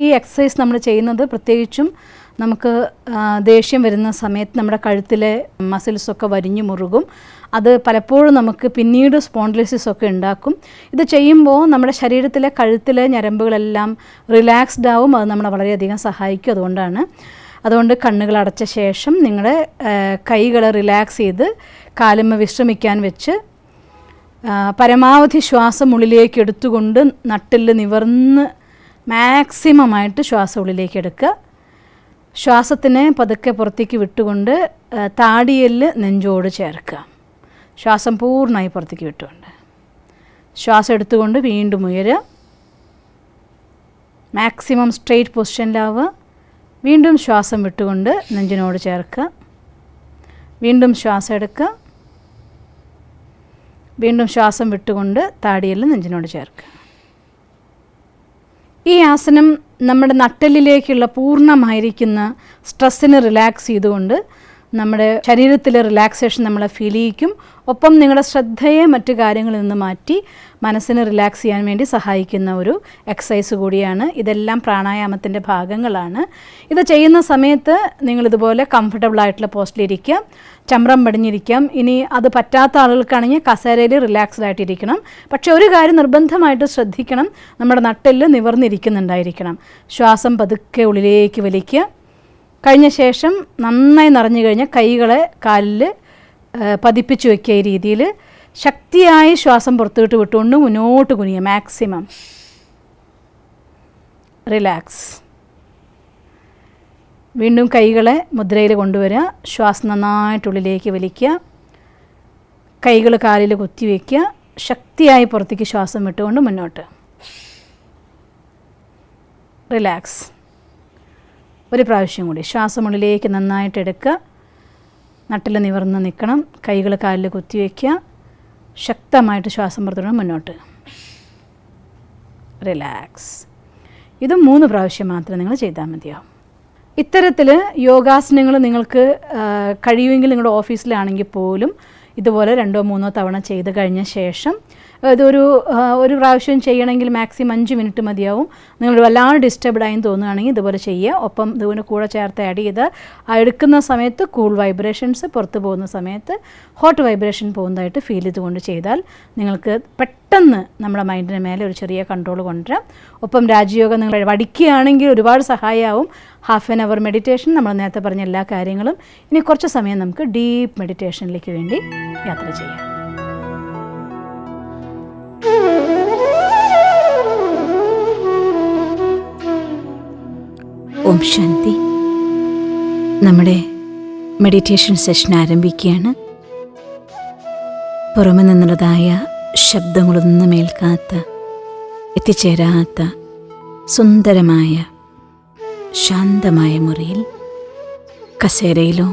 ഈ എക്സസൈസ് നമ്മൾ ചെയ്യുന്നത് പ്രത്യേകിച്ചും നമുക്ക് ദേഷ്യം വരുന്ന സമയത്ത് നമ്മുടെ കഴുത്തിലെ മസിൽസൊക്കെ വരിഞ്ഞു മുറുകും. അത് പലപ്പോഴും നമുക്ക് പിന്നീട് സ്പോണ്ടിലോസിസ് ഒക്കെ ഉണ്ടാക്കും. ഇത് ചെയ്യുമ്പോൾ നമ്മുടെ ശരീരത്തിലെ കഴുത്തിലെ ഞരമ്പുകളെല്ലാം റിലാക്സ്ഡ് ആവും. അത് നമ്മളെ വളരെയധികം സഹായിക്കും. അതുകൊണ്ട് കണ്ണുകൾ അടച്ച ശേഷം നിങ്ങളുടെ കൈകൾ റിലാക്സ് ചെയ്ത് കാലുമ്മ വിശ്രമിക്കാൻ വെച്ച് പരമാവധി ശ്വാസം ഉള്ളിലേക്ക് എടുത്തുകൊണ്ട് നട്ടിൽ നിവർന്ന് മാക്സിമമായിട്ട് ശ്വാസം ഉള്ളിലേക്ക് എടുക്കുക. ശ്വാസത്തിനെ പതുക്കെ പുറത്തേക്ക് വിട്ടുകൊണ്ട് താടിയെല്ല് നെഞ്ചോട് ചേർക്കുക. ശ്വാസം പൂർണ്ണമായി പുറത്തേക്ക് വിട്ടുകൊണ്ട് ശ്വാസം എടുത്തുകൊണ്ട് വീണ്ടും ഉയരുക. Maximum straight പൊസിഷനിലാവുക. വീണ്ടും ശ്വാസം വിട്ടുകൊണ്ട് നെഞ്ചിനോട് ചേർക്കുക. വീണ്ടും ശ്വാസം എടുക്കുക. വീണ്ടും ശ്വാസം വിട്ടുകൊണ്ട് താടിയെല്ല് നെഞ്ചിനോട് ചേർക്കുക. ഈ ആസനം നമ്മുടെ നട്ടെല്ലിലേക്കുള്ള പൂർണ്ണമായിരിക്കുന്ന സ്ട്രെസ്സിന് റിലാക്സ് ചെയ്തുകൊണ്ട് നമ്മുടെ ശരീരത്തിലെ റിലാക്സേഷൻ നമ്മളെ ഫീൽ ചെയ്യിക്കും. ഒപ്പം നിങ്ങളുടെ ശ്രദ്ധയെ മറ്റു കാര്യങ്ങളിൽ നിന്ന് മാറ്റി മനസ്സിന് റിലാക്സ് ചെയ്യാൻ വേണ്ടി സഹായിക്കുന്ന ഒരു എക്സസൈസ് കൂടിയാണ്. ഇതെല്ലാം പ്രാണായാമത്തിൻ്റെ ഭാഗങ്ങളാണ്. ഇത് ചെയ്യുന്ന സമയത്ത് നിങ്ങളിതുപോലെ കംഫർട്ടബിൾ ആയിട്ടുള്ള പോസ്റ്റിലിരിക്കുക. ചമ്രം പടിഞ്ഞിരിക്കാം. ഇനി അത് പറ്റാത്ത ആളുകൾക്കാണെങ്കിൽ കസേരയിൽ റിലാക്സ്ഡ് ആയിട്ടിരിക്കണം. പക്ഷേ ഒരു കാര്യം നിർബന്ധമായിട്ട് ശ്രദ്ധിക്കണം, നമ്മുടെ നട്ടെല്ല് നിവർന്നിരിക്കുന്നുണ്ടായിരിക്കണം. ശ്വാസം പതുക്കെ ഉള്ളിലേക്ക് വലിക്കുക. കഴിഞ്ഞ ശേഷം നന്നായി നിറഞ്ഞു കഴിഞ്ഞാൽ കൈകളെ കാലിൽ പതിപ്പിച്ച് വയ്ക്കുക. ഈ രീതിയിൽ ശക്തിയായി ശ്വാസം പുറത്തോട്ട് വിട്ടുകൊണ്ട് മുന്നോട്ട് കുനിയുക. Maximum relax. വീണ്ടും കൈകളെ മുദ്രയിൽ കൊണ്ടുവരിക. ശ്വാസം നന്നായിട്ടുള്ളിലേക്ക് വലിക്കുക. കൈകൾ കാലിൽ കുത്തി വയ്ക്കുക. ശക്തിയായി പുറത്തേക്ക് ശ്വാസം വിട്ടുകൊണ്ട് മുന്നോട്ട് റിലാക്സ്. ഒരു പ്രാവശ്യം കൂടി ശ്വാസം ഉള്ളിലേക്ക് നന്നായിട്ട് എടുക്കുക. നട്ടിൽ നിവർന്ന് നിൽക്കണം. കൈകൾ കാലിൽ കുത്തിവെക്കുക. ശക്തമായിട്ട് ശ്വാസം പുറത്തോട്ട് മുന്നോട്ട് റിലാക്സ്. ഇത് 3 പ്രാവശ്യം മാത്രം നിങ്ങൾ ചെയ്താൽ മതിയാവും. ഇത്തരത്തിൽ യോഗാസനങ്ങൾ നിങ്ങൾക്ക് കഴിയുമെങ്കിൽ നിങ്ങളുടെ ഓഫീസിലാണെങ്കിൽ പോലും ഇതുപോലെ 2-3 തവണ ചെയ്ത് കഴിഞ്ഞ ശേഷം ഒരു പ്രാവശ്യം ചെയ്യണമെങ്കിൽ മാക്സിമം 5 മിനിറ്റ് മതിയാവും. നിങ്ങൾ വല്ലാതെ ഡിസ്റ്റർബ്ഡ് ആയി തോന്നുകയാണെങ്കിൽ ഇതുപോലെ ചെയ്യുക. ഒപ്പം ഇതിന് കൂടെ ചേർത്ത് ആഡ് ചെയ്ത് എടുക്കുന്ന സമയത്ത് കൂൾ വൈബ്രേഷൻസ്, പുറത്ത് പോകുന്ന സമയത്ത് ഹോട്ട് വൈബ്രേഷൻ പോകുന്നതായിട്ട് ഫീൽ ചെയ്തുകൊണ്ട് ചെയ്താൽ നിങ്ങൾക്ക് പെട്ടെന്ന് നമ്മുടെ മൈൻഡിന് മേലെ ഒരു ചെറിയ കൺട്രോൾ കൊണ്ടുവരാം. ഒപ്പം രാജയോഗം നിങ്ങൾ പഠിക്കുകയാണെങ്കിൽ ഒരുപാട് സഹായമാവും. ഹാഫ് ആൻ അവർ മെഡിറ്റേഷൻ, നമ്മൾ നേരത്തെ പറഞ്ഞ എല്ലാ കാര്യങ്ങളും. ഇനി കുറച്ച് സമയം നമുക്ക് ഡീപ്പ് മെഡിറ്റേഷനിലേക്ക് വേണ്ടി യാത്ര ചെയ്യാം. ഓം ശാന്തി. നമ്മുടെ മെഡിറ്റേഷൻ സെഷൻ ആരംഭിക്കുകയാണ്. പുറമെ നിന്നുള്ളതായ ശബ്ദങ്ങളൊന്നും ഏൽക്കാത്ത, എത്തിച്ചേരാത്ത സുന്ദരമായ ശാന്തമായ മുറിയിൽ കസേരയിലോ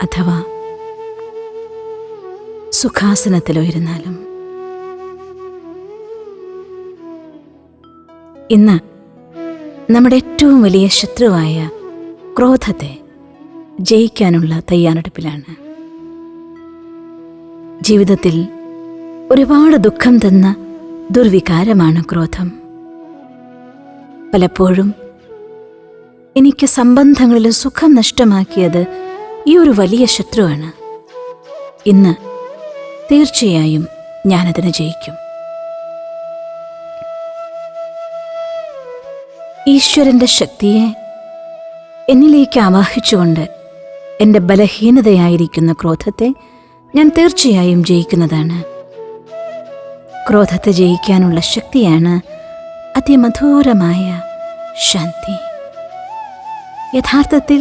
അഥവാ സുഖാസനത്തിലോ ഇരുന്നാലും ഇന്ന് നമ്മുടെ ഏറ്റവും വലിയ ശത്രുവായ ക്രോധത്തെ ജയിക്കാനുള്ള തയ്യാറെടുപ്പിലാണ്. ജീവിതത്തിൽ ഒരുപാട് ദുഃഖം തന്ന ദുർവികാരമാണ് ക്രോധം. പലപ്പോഴും എനിക്ക് സംബന്ധങ്ങളിൽ സുഖം നഷ്ടമാക്കിയത് ഈ ഒരു വലിയ ശത്രുവാണ്. ഇന്ന് തീർച്ചയായും ഞാനതിനെ ജയിക്കും. ഈശ്വരൻ്റെ ശക്തിയെ എന്നിലേക്ക് ആവാഹിച്ചുകൊണ്ട് എൻ്റെ ബലഹീനതയായിരിക്കുന്ന ക്രോധത്തെ ഞാൻ തീർച്ചയായും ജയിക്കുന്നതാണ്. ക്രോധത്തെ ജയിക്കാനുള്ള ശക്തിയാണ് അതിമധുരമായ ശാന്തി. യഥാർത്ഥത്തിൽ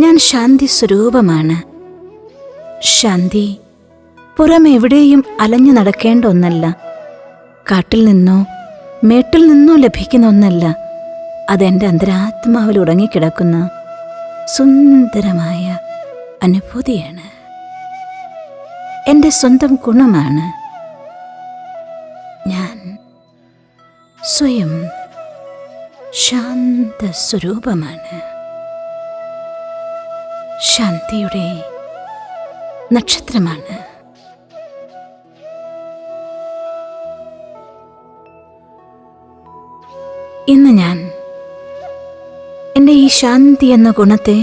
ഞാൻ ശാന്തി സ്വരൂപമാണ്. ശാന്തി പുറമെ എവിടെയും അലഞ്ഞു നടക്കേണ്ട ഒന്നല്ല, കാട്ടിൽ നിന്നോ മേട്ടിൽ നിന്നോ ലഭിക്കുന്ന ഒന്നല്ല. അതെൻ്റെ അന്തരാത്മാവിൽ ഉറങ്ങിക്കിടക്കുന്ന സുന്ദരമായ അനുഭൂതിയാണ്, എൻ്റെ സ്വന്തം ഗുണമാണ്. ഞാൻ സ്വയം ശാന്ത സ്വരൂപമാണ്. ശാന്തിയുടെ നക്ഷത്രമാണ്. ഇന്ന് ഞാൻ എൻ്റെ ഈ ശാന്തി എന്ന ഗുണത്തെ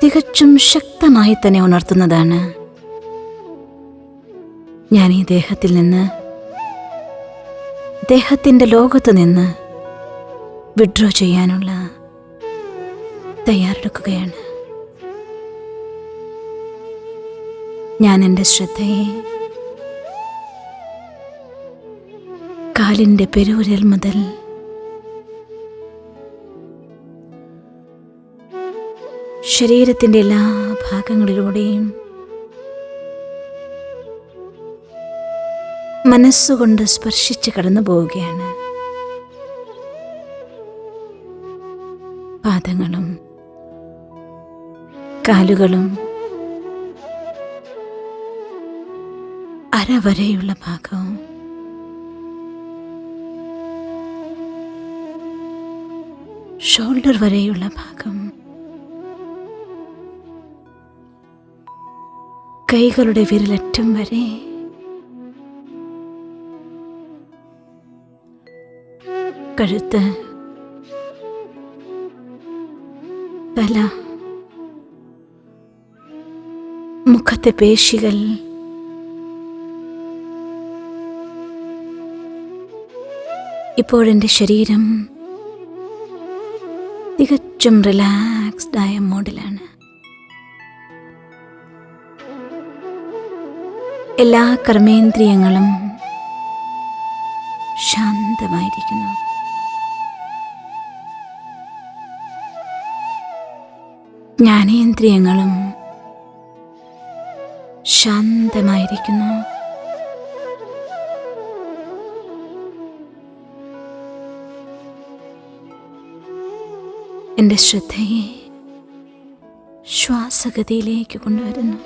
തികച്ചും ശക്തമായി തന്നെ ഉണർത്തുന്നതാണ്. ഞാൻ ഈ ദേഹത്തിൽ നിന്ന്, ദേഹത്തിൻ്റെ ലോകത്ത് നിന്ന് വിഡ്രോ ചെയ്യാനുള്ള തയ്യാറെടുക്കുകയാണ്. ഞാൻ എൻ്റെ ശ്രദ്ധയെ കാലിൻ്റെ പെരുവിരൽ മുതൽ ശരീരത്തിൻ്റെ എല്ലാ ഭാഗങ്ങളിലൂടെയും മനസ്സുകൊണ്ട് സ്പർശിച്ച് കടന്നു പോവുകയാണ്. പാദങ്ങളും കാലുകളും അരവരെയുള്ള ഭാഗവും ഷോൾഡർ വരെയുള്ള ഭാഗം, കൈകളുടെ വിരലറ്റം വരെ, കഴുത്ത്, തല, മുഖത്തെ പേശികൾ, ഇപ്പോഴെൻ്റെ ശരീരം തികച്ചും റിലാക്സ്ഡായ മോഡിലാണ്. എല്ലാ കർമ്മേന്ദ്രിയങ്ങളും ശാന്തമായിരിക്കുന്നു. ജ്ഞാനേന്ദ്രിയങ്ങളും ശാന്തമായിരിക്കുന്നു. എൻ്റെ ശ്രദ്ധയെ ശ്വാസഗതിയിലേക്ക് കൊണ്ടുവരുന്നു.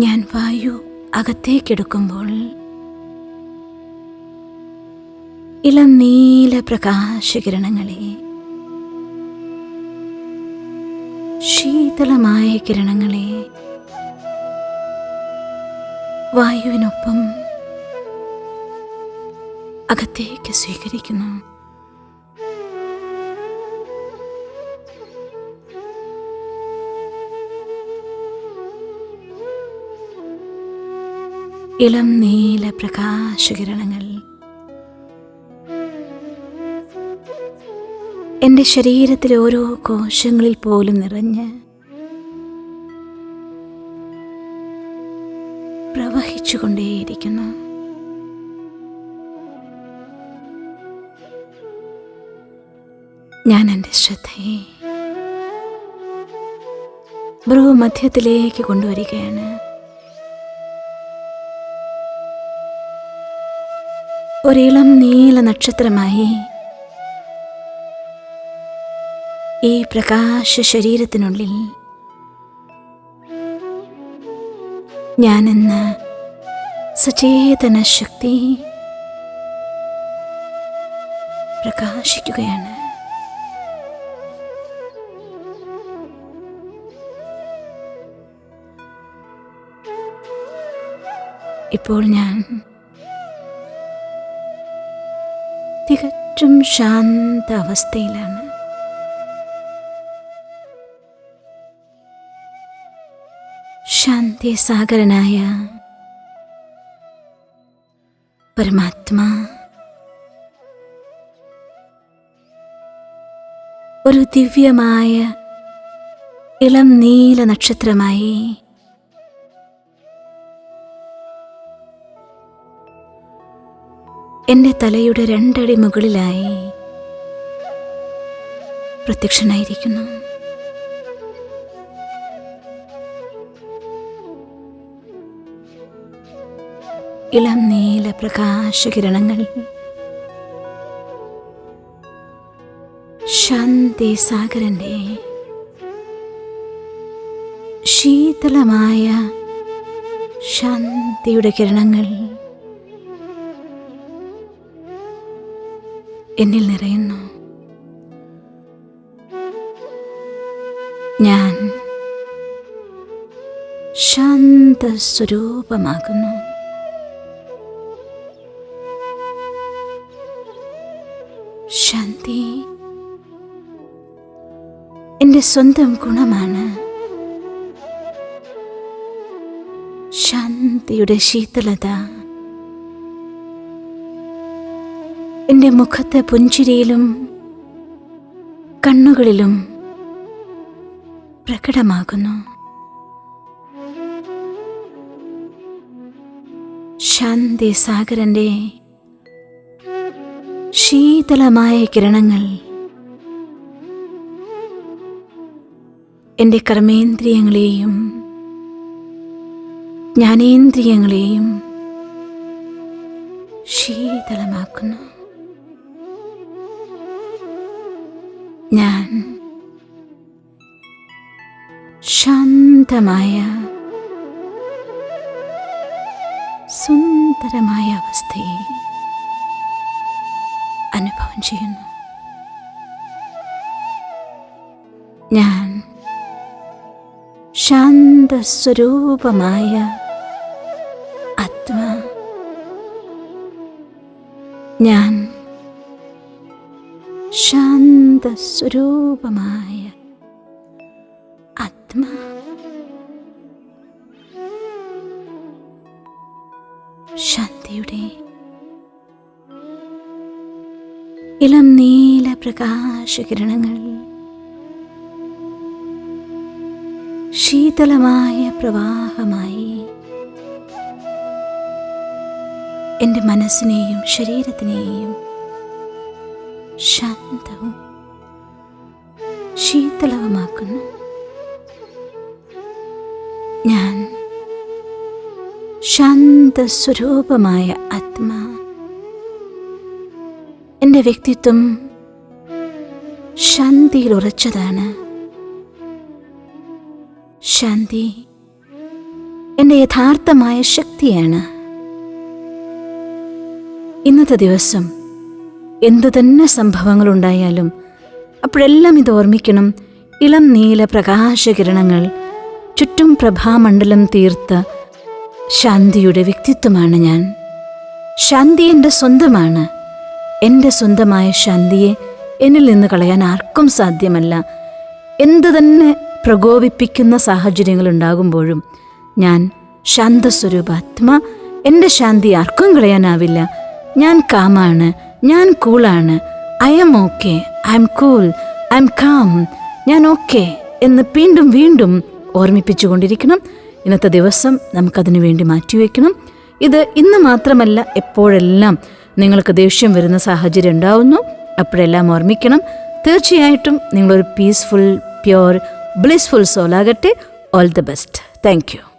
ഞാൻ വായു അകത്തേക്കെടുക്കുമ്പോൾ ഇളം നീല പ്രകാശകിരണങ്ങളെ, ശീതളമായ കിരണങ്ങളെ വായുവിനൊപ്പം അകത്തേക്ക് സ്വീകരിക്കുന്നു. ഇളം നീല പ്രകാശകിരണങ്ങൾ എൻ്റെ ശരീരത്തിലെ ഓരോ കോശങ്ങളിൽ പോലും നിറഞ്ഞ് പ്രവഹിച്ചു വർദ്ധിച്ചുകൊണ്ടേയിരിക്കുന്നു. ഞാൻ എൻ്റെ ശ്രദ്ധയെ ഭ്രൂമധ്യത്തിലേക്ക് കൊണ്ടുവരികയാണ്. ഒരിളം നീല നക്ഷത്രമായി ഈ പ്രകാശ ശരീരത്തിനുള്ളിൽ ഞാനെന്ന സചേതന ശക്തി പ്രകാശിക്കുകയാണ്. ഇപ്പോൾ ഞാൻ തികച്ചും ശാന്ത അവസ്ഥയിലാണ്. ശാന്തി സാഗരനായ പരമാത്മാ ഒരു ദിവ്യമായ ഇളം നീല നക്ഷത്രമായി എൻ്റെ തലയുടെ 2 അടി മുകളിലായി പ്രത്യക്ഷനായിരിക്കുന്നു. ഇളം നീല പ്രകാശകിരണങ്ങൾ ശാന്തി സാഗരന്റെ ശീതളമായ ശാന്തിയുടെ കിരണങ്ങൾ എന്നിൽ നിറയുന്നു. ഞാൻ ശാന്തസ്വരൂപമാകുന്നു. ശാന്തി എൻ്റെ സ്വന്തം ഗുണമാണ്. ശാന്തിയുടെ ശീതളത എൻ്റെ മുഖത്തെ പുഞ്ചിരിയിലും കണ്ണുകളിലും പ്രകടമാകുന്നു. ശാന്തി സാഗരന്റെ ശീതളമായ കിരണങ്ങൾ എൻ്റെ കർമ്മേന്ദ്രിയങ്ങളെയും ജ്ഞാനേന്ദ്രിയങ്ങളെയും ശീതളമാക്കുന്നു. ഞാൻ ശാന്തമായ സുന്ദരമായ അവസ്ഥയെ അനുഭവം ചെയ്യുന്നു. ഞാൻ ശാന്തസ്വരൂപമായ ആത്മാ. ഞാൻ ശാന്തസ്വരൂപമായ ആത്മാ. ശാന്തിയുടെ ഇളം നീല പ്രകാശകിരണങ്ങൾ ശീതളമായ പ്രവാഹമായി എൻ്റെ മനസ്സിനെയും ശരീരത്തിനെയും ശാന്തവും ശീതളവുമാക്കുന്നു. ഞാൻ ശാന്തസ്വരൂപമായ ആത്മാ. എൻ്റെ വ്യക്തിത്വം ശാന്തിയിൽ ഉറച്ചതാണ്. ശാന്തി എൻ്റെ യഥാർത്ഥമായ ശക്തിയാണ്. ഇന്നത്തെ ദിവസം എന്തു തന്നെ സംഭവങ്ങളുണ്ടായാലും അപ്പോഴെല്ലാം ഇത് ഓർമ്മിക്കണം. ഇളം നീല പ്രകാശകിരണങ്ങൾ ചുറ്റും പ്രഭാമണ്ഡലം തീർത്ത ശാന്തിയുടെ വ്യക്തിത്വമാണ് ഞാൻ. ശാന്തി എൻ്റെ സ്വന്തമാണ്. എൻ്റെ സ്വന്തമായ ശാന്തിയെ എന്നിൽ നിന്ന് കളയാൻ ആർക്കും സാധ്യമല്ല. എന്തു തന്നെ പ്രകോപിപ്പിക്കുന്ന സാഹചര്യങ്ങളുണ്ടാകുമ്പോഴും ഞാൻ ശാന്തസ്വരൂപാത്മ. എൻ്റെ ശാന്തി ആർക്കും കളയാനാവില്ല. ഞാൻ കാമാണ്, ഞാൻ കൂളാണ്. I'm okay, I'm cool, I'm calm, ഞാൻ ഓക്കെ എന്ന് വീണ്ടും വീണ്ടും ഓർമ്മിപ്പിച്ചുകൊണ്ടിരിക്കണം. ഇന്നത്തെ ദിവസം നമുക്കതിനു വേണ്ടി മാറ്റിവെക്കണം. ഇത് ഇന്ന് മാത്രമല്ല, എപ്പോഴെല്ലാം നിങ്ങൾക്ക് ദേഷ്യം വരുന്ന സാഹചര്യം ഉണ്ടാവുന്നു, അപ്പോഴെല്ലാം ഓർമ്മിക്കണം, തീർച്ചയായിട്ടും നിങ്ങളൊരു പീസ്ഫുൾ, പ്യുവർ, ബ്ലിസ്ഫുൾ സോളാകട്ടെ. All the best. Thank U.